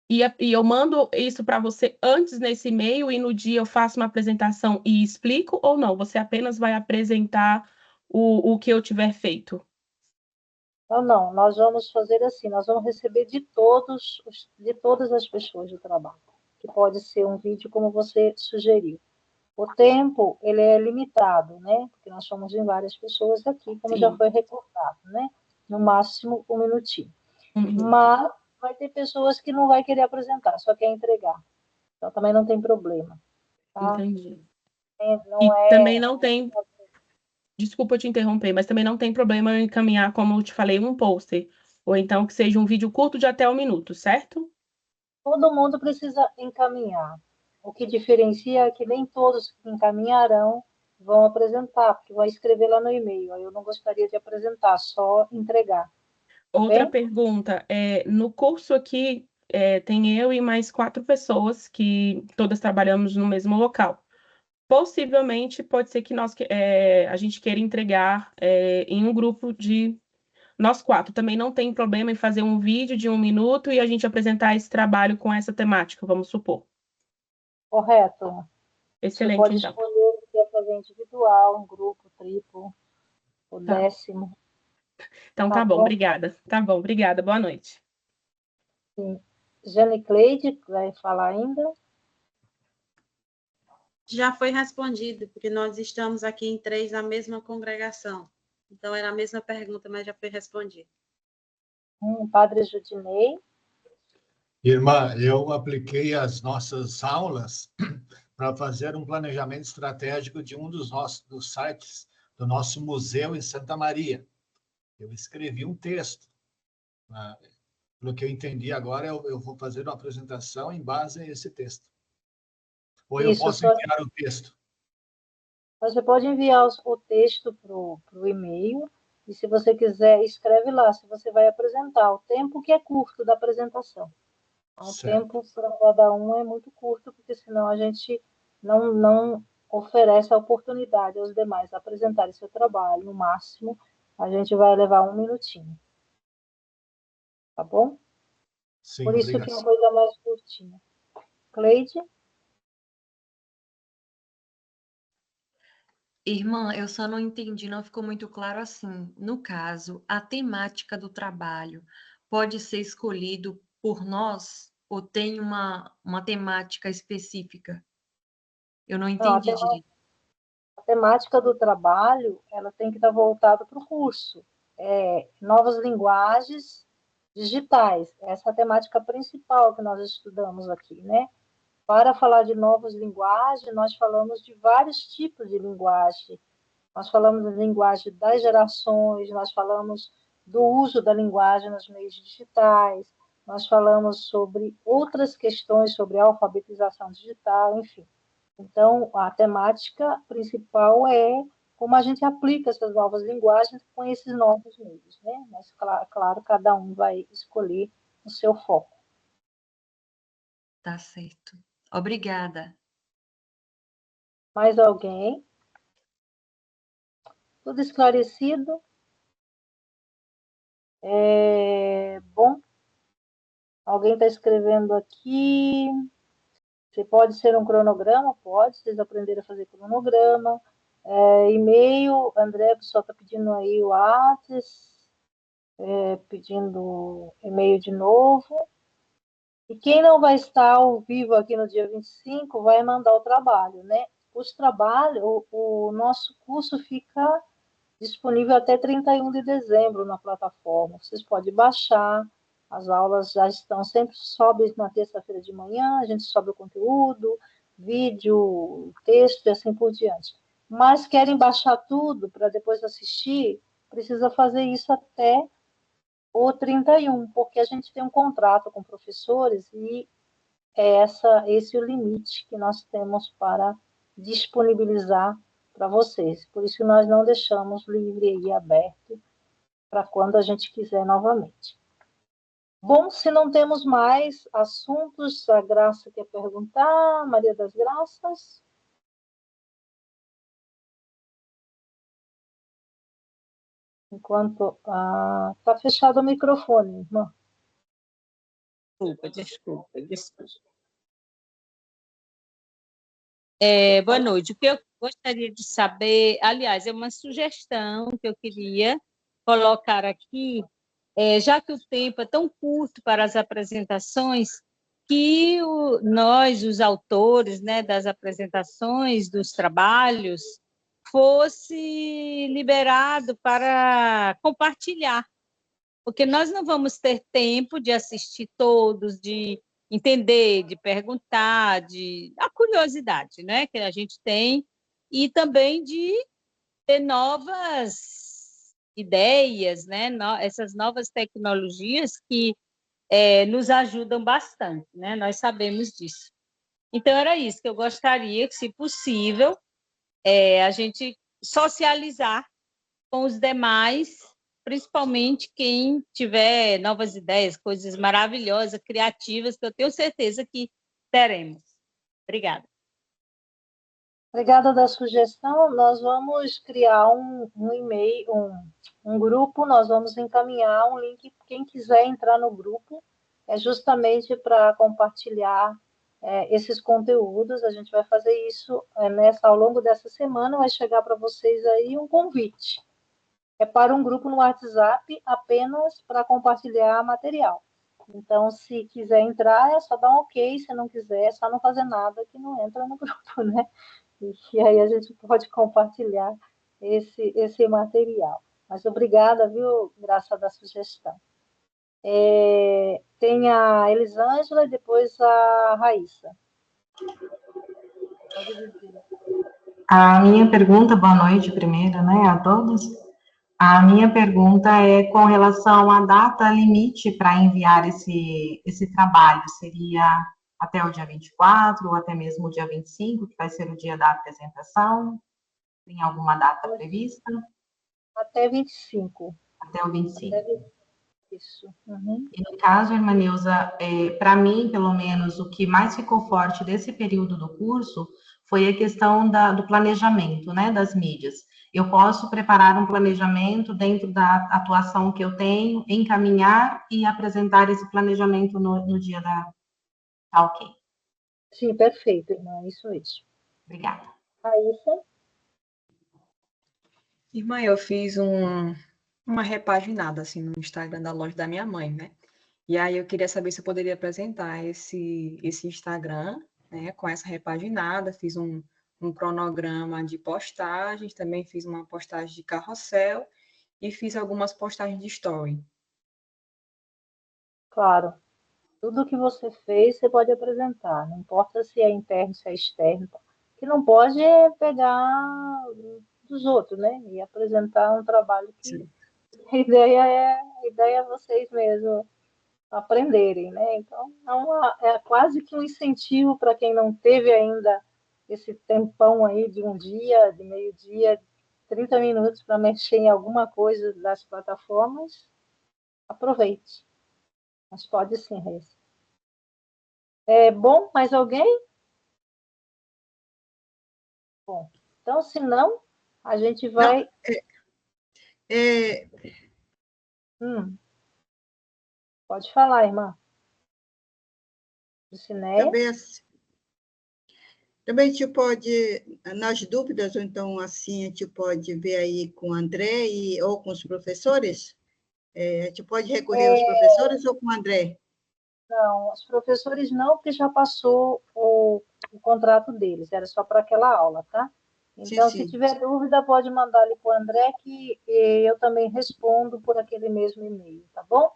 E eu mando isso para você antes nesse e-mail e no dia eu faço uma apresentação e explico, ou não? Você apenas vai apresentar o que eu tiver feito? Não, nós vamos fazer assim, nós vamos receber de todas as pessoas do trabalho, que pode ser um vídeo como você sugeriu. O tempo, ele é limitado, né? Porque nós somos em várias pessoas aqui, como já Sim. foi reportado, né? No máximo 1 minutinho. Uhum. Mas vai ter pessoas que não vai querer apresentar, só quer entregar. Então também não tem problema, tá? Entendi. Não E também é... não tem, desculpa te interromper, mas também não tem problema eu encaminhar, como eu te falei, um pôster, ou então que seja um vídeo curto de até 1 minuto, certo? Todo mundo precisa encaminhar. O que diferencia é que nem todos que encaminharão vão apresentar, porque vai escrever lá no e-mail. Eu não gostaria de apresentar, só entregar. Tá Outra bem? pergunta, no curso aqui tem eu e mais 4 pessoas que todas trabalhamos no mesmo local. Possivelmente pode ser que a gente queira entregar em um grupo de nós 4. Também não tem problema em fazer um vídeo de 1 minuto e a gente apresentar esse trabalho com essa temática, vamos supor. Correto. Você Excelente, pode então. escolher se quer fazer individual, um grupo, triplo, o Tá. 10º. Então Tá tá bom, bom? obrigada. Tá bom, obrigada. Boa noite. Sim. Jane Cleide vai falar ainda? Já foi respondido, porque nós estamos aqui em 3 na mesma congregação. Então, era a mesma pergunta, mas já foi respondido. Padre Judinei. Irmã, eu apliquei as nossas aulas para fazer um planejamento estratégico de um dos sites do nosso museu em Santa Maria. Eu escrevi um texto. Pelo que eu entendi agora, eu vou fazer uma apresentação em base a esse texto. Ou eu Isso, posso enviar o texto? você pode enviar o texto para o e-mail, e se você quiser, escreve lá, se você vai apresentar. O tempo que é curto da apresentação. O tempo para cada um é muito curto, porque senão a gente não oferece a oportunidade aos demais apresentarem seu trabalho. No máximo, a gente vai levar 1 minutinho. Tá bom? Sim, Por isso obrigado. que é uma coisa mais curtinha. Cleide? Irmã, eu só não entendi, não ficou muito claro assim. No caso, a temática do trabalho pode ser escolhido por nós ou tem uma temática específica? Eu não Não, entendi direito. a temática do trabalho ela tem que estar voltada para o curso. Novas linguagens digitais. Essa é a temática principal que nós estudamos aqui, né? Para falar de novas linguagens, nós falamos de vários tipos de linguagem. Nós falamos da linguagem das gerações, nós falamos do uso da linguagem nos meios digitais, nós falamos sobre outras questões, sobre a alfabetização digital, enfim. Então, a temática principal é como a gente aplica essas novas linguagens com esses novos meios, né? Mas, claro, cada um vai escolher o seu foco. Tá certo. Obrigada. Mais alguém? Tudo esclarecido? Bom, alguém está escrevendo aqui. Você pode ser um cronograma? Pode, vocês aprenderam a fazer cronograma. E-mail, André, a pessoa está pedindo aí o WhatsApp, pedindo e-mail de novo. E quem não vai estar ao vivo aqui no dia 25 vai mandar o trabalho, né? Os trabalhos, o nosso curso fica disponível até 31 de dezembro na plataforma. Vocês podem baixar, as aulas já estão, sempre sobe na terça-feira de manhã, a gente sobe o conteúdo, vídeo, texto e assim por diante. Mas querem baixar tudo para depois assistir, precisa fazer isso até o 31, porque a gente tem um contrato com professores e é esse o limite que nós temos para disponibilizar para vocês. Por isso que nós não deixamos livre e aberto para quando a gente quiser novamente. Bom, se não temos mais assuntos, a Graça quer perguntar, Maria das Graças? Enquanto está fechado o microfone, irmã. Desculpa. Boa noite. O que eu gostaria de saber, aliás, é uma sugestão que eu queria colocar aqui, já que o tempo é tão curto para as apresentações, que nós, os autores, né, das apresentações, dos trabalhos, fosse liberado para compartilhar, porque nós não vamos ter tempo de assistir todos, de entender, de perguntar, a curiosidade, né, que a gente tem, e também de ter novas ideias, né, essas novas tecnologias que nos ajudam bastante, né, nós sabemos disso. Então, era isso que eu gostaria, que, se possível, a gente socializar com os demais, principalmente quem tiver novas ideias, coisas maravilhosas, criativas, que eu tenho certeza que teremos. Obrigada. Obrigada da sugestão. Nós vamos criar um e-mail, um grupo, nós vamos encaminhar um link. Quem quiser entrar no grupo, é justamente para compartilhar esses conteúdos. A gente vai fazer isso ao longo dessa semana, vai chegar para vocês aí um convite. É para um grupo no WhatsApp apenas para compartilhar material. Então, se quiser entrar, é só dar um ok, se não quiser, é só não fazer nada que não entra no grupo, né? E aí a gente pode compartilhar esse material. Mas obrigada, viu, Graça, da sugestão. Tem a Elisângela e depois a Raíssa. Pode dizer. A minha pergunta, boa noite primeiro, né, a todos. A minha pergunta é com relação à data limite para enviar esse trabalho. Seria até o dia 24 ou até mesmo o dia 25, que vai ser o dia da apresentação? Tem alguma data prevista? Até 25. Até o 25. Isso. Uhum. E no caso, irmã Neuza, para mim, pelo menos, o que mais ficou forte desse período do curso foi a questão do planejamento, né, das mídias. Eu posso preparar um planejamento dentro da atuação que eu tenho, encaminhar e apresentar esse planejamento no dia da... Tá ok. Sim, perfeito, irmã, isso mesmo. Obrigada. Raíssa? Irmã, eu fiz uma repaginada, assim, no Instagram da loja da minha mãe, né? E aí eu queria saber se eu poderia apresentar esse Instagram, né, com essa repaginada, fiz um cronograma de postagens, também fiz uma postagem de carrossel e fiz algumas postagens de story. Claro. Tudo que você fez, você pode apresentar. Não importa se é interno, se é externo. O que não pode é pegar dos outros, né? E apresentar um trabalho que... Sim. A ideia é vocês mesmos aprenderem, né? Então, é quase que um incentivo para quem não teve ainda esse tempão aí de um dia, de meio-dia, 30 minutos para mexer em alguma coisa das plataformas, aproveite. Mas pode sim, Reis. Bom, mais alguém? Bom, então, se não, a gente vai... Pode falar, irmã. Também a gente pode, nas dúvidas, ou então assim, a gente pode ver aí com o André ou com os professores? A gente pode recorrer aos professores ou com o André? Não, os professores não, porque já passou o contrato deles, era só para aquela aula, tá? Então, sim. se tiver dúvida, pode mandar ali para o André, que eu também respondo por aquele mesmo e-mail, tá bom?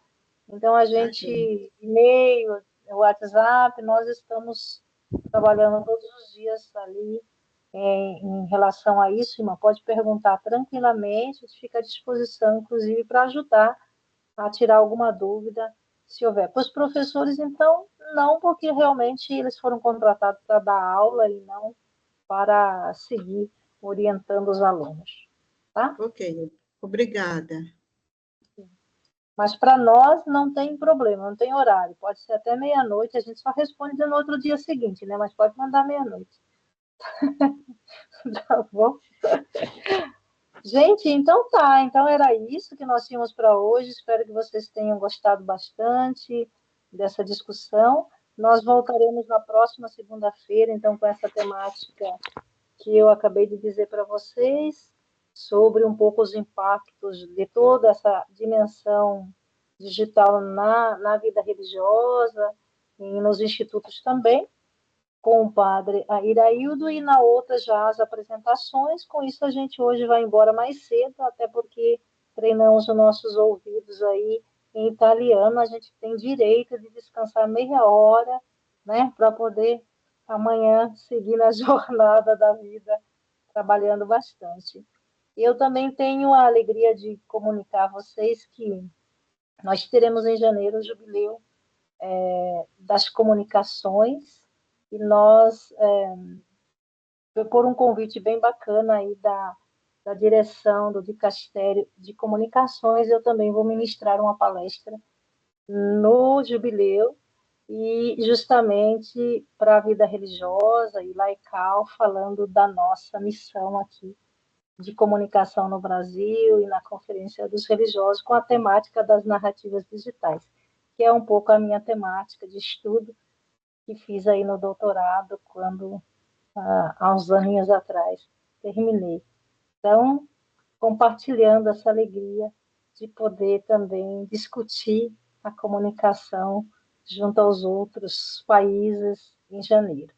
Então, a gente, e-mail, WhatsApp, nós estamos trabalhando todos os dias ali em relação a isso, irmã. Pode perguntar tranquilamente, a gente fica à disposição, inclusive, para ajudar a tirar alguma dúvida, se houver. Para os professores, então, não, porque realmente eles foram contratados para dar aula e não para seguir orientando os alunos, tá? Ok, obrigada. Mas para nós não tem problema, não tem horário. Pode ser até meia-noite, a gente só responde no outro dia seguinte, né? Mas pode mandar meia-noite. Tá bom? Gente, então tá. Então era isso que nós tínhamos para hoje. Espero que vocês tenham gostado bastante dessa discussão. Nós voltaremos na próxima segunda-feira, então, com essa temática que eu acabei de dizer para vocês, sobre um pouco os impactos de toda essa dimensão digital na vida religiosa e nos institutos também, com o padre Iraildo, e na outra já as apresentações. Com isso, a gente hoje vai embora mais cedo, até porque treinamos os nossos ouvidos aí em italiano. A gente tem direito de descansar meia hora, né, para poder amanhã seguir na jornada da vida, trabalhando bastante. Eu também tenho a alegria de comunicar a vocês que nós teremos em janeiro o jubileu das comunicações, e nós, por um convite bem bacana aí da direção do Dicastério de Comunicações, eu também vou ministrar uma palestra no jubileu, e justamente para a vida religiosa e laical, falando da nossa missão aqui de comunicação no Brasil e na Conferência dos Religiosos, com a temática das narrativas digitais, que é um pouco a minha temática de estudo que fiz aí no doutorado, quando, há uns aninhos atrás, terminei. Então, compartilhando essa alegria de poder também discutir a comunicação junto aos outros países em janeiro.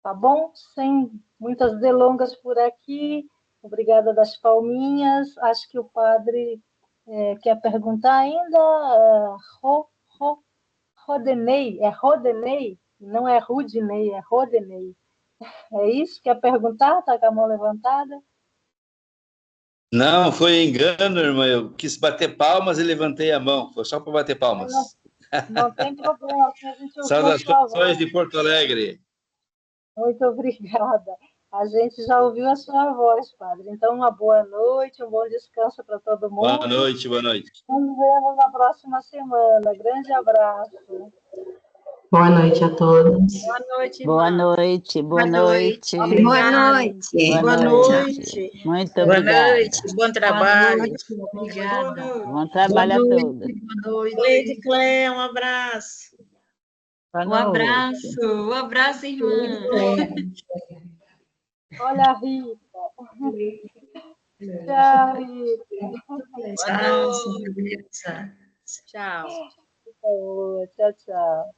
Tá bom? Sem muitas delongas por aqui. Obrigada das palminhas. Acho que o padre quer perguntar ainda. Rodenei, é Rodenei? Não é Rudinei, é Rodenei. É isso? Quer perguntar? Está com a mão levantada? Não, foi engano, irmã. Eu quis bater palmas e levantei a mão. Foi só para bater palmas. Não tem problema, porque a gente ouviu a sua Saudações voz. de Porto Alegre. Muito obrigada. A gente já ouviu a sua voz, padre. Então, uma boa noite, um bom descanso para todo mundo. Boa noite, boa noite. Nos vemos na próxima semana. Grande abraço. Boa noite a todos. Boa noite, Boa irmã. noite, boa noite. Boa noite. Boa noite. Muito Boa obrigada. noite, bom trabalho. Obrigada. Bom trabalho a todos. Boa noite. Cleide, Clé, um abraço. Um abraço, irmã. Olha a Rita. Tchau, Rita. Tchau. Tchau, tchau.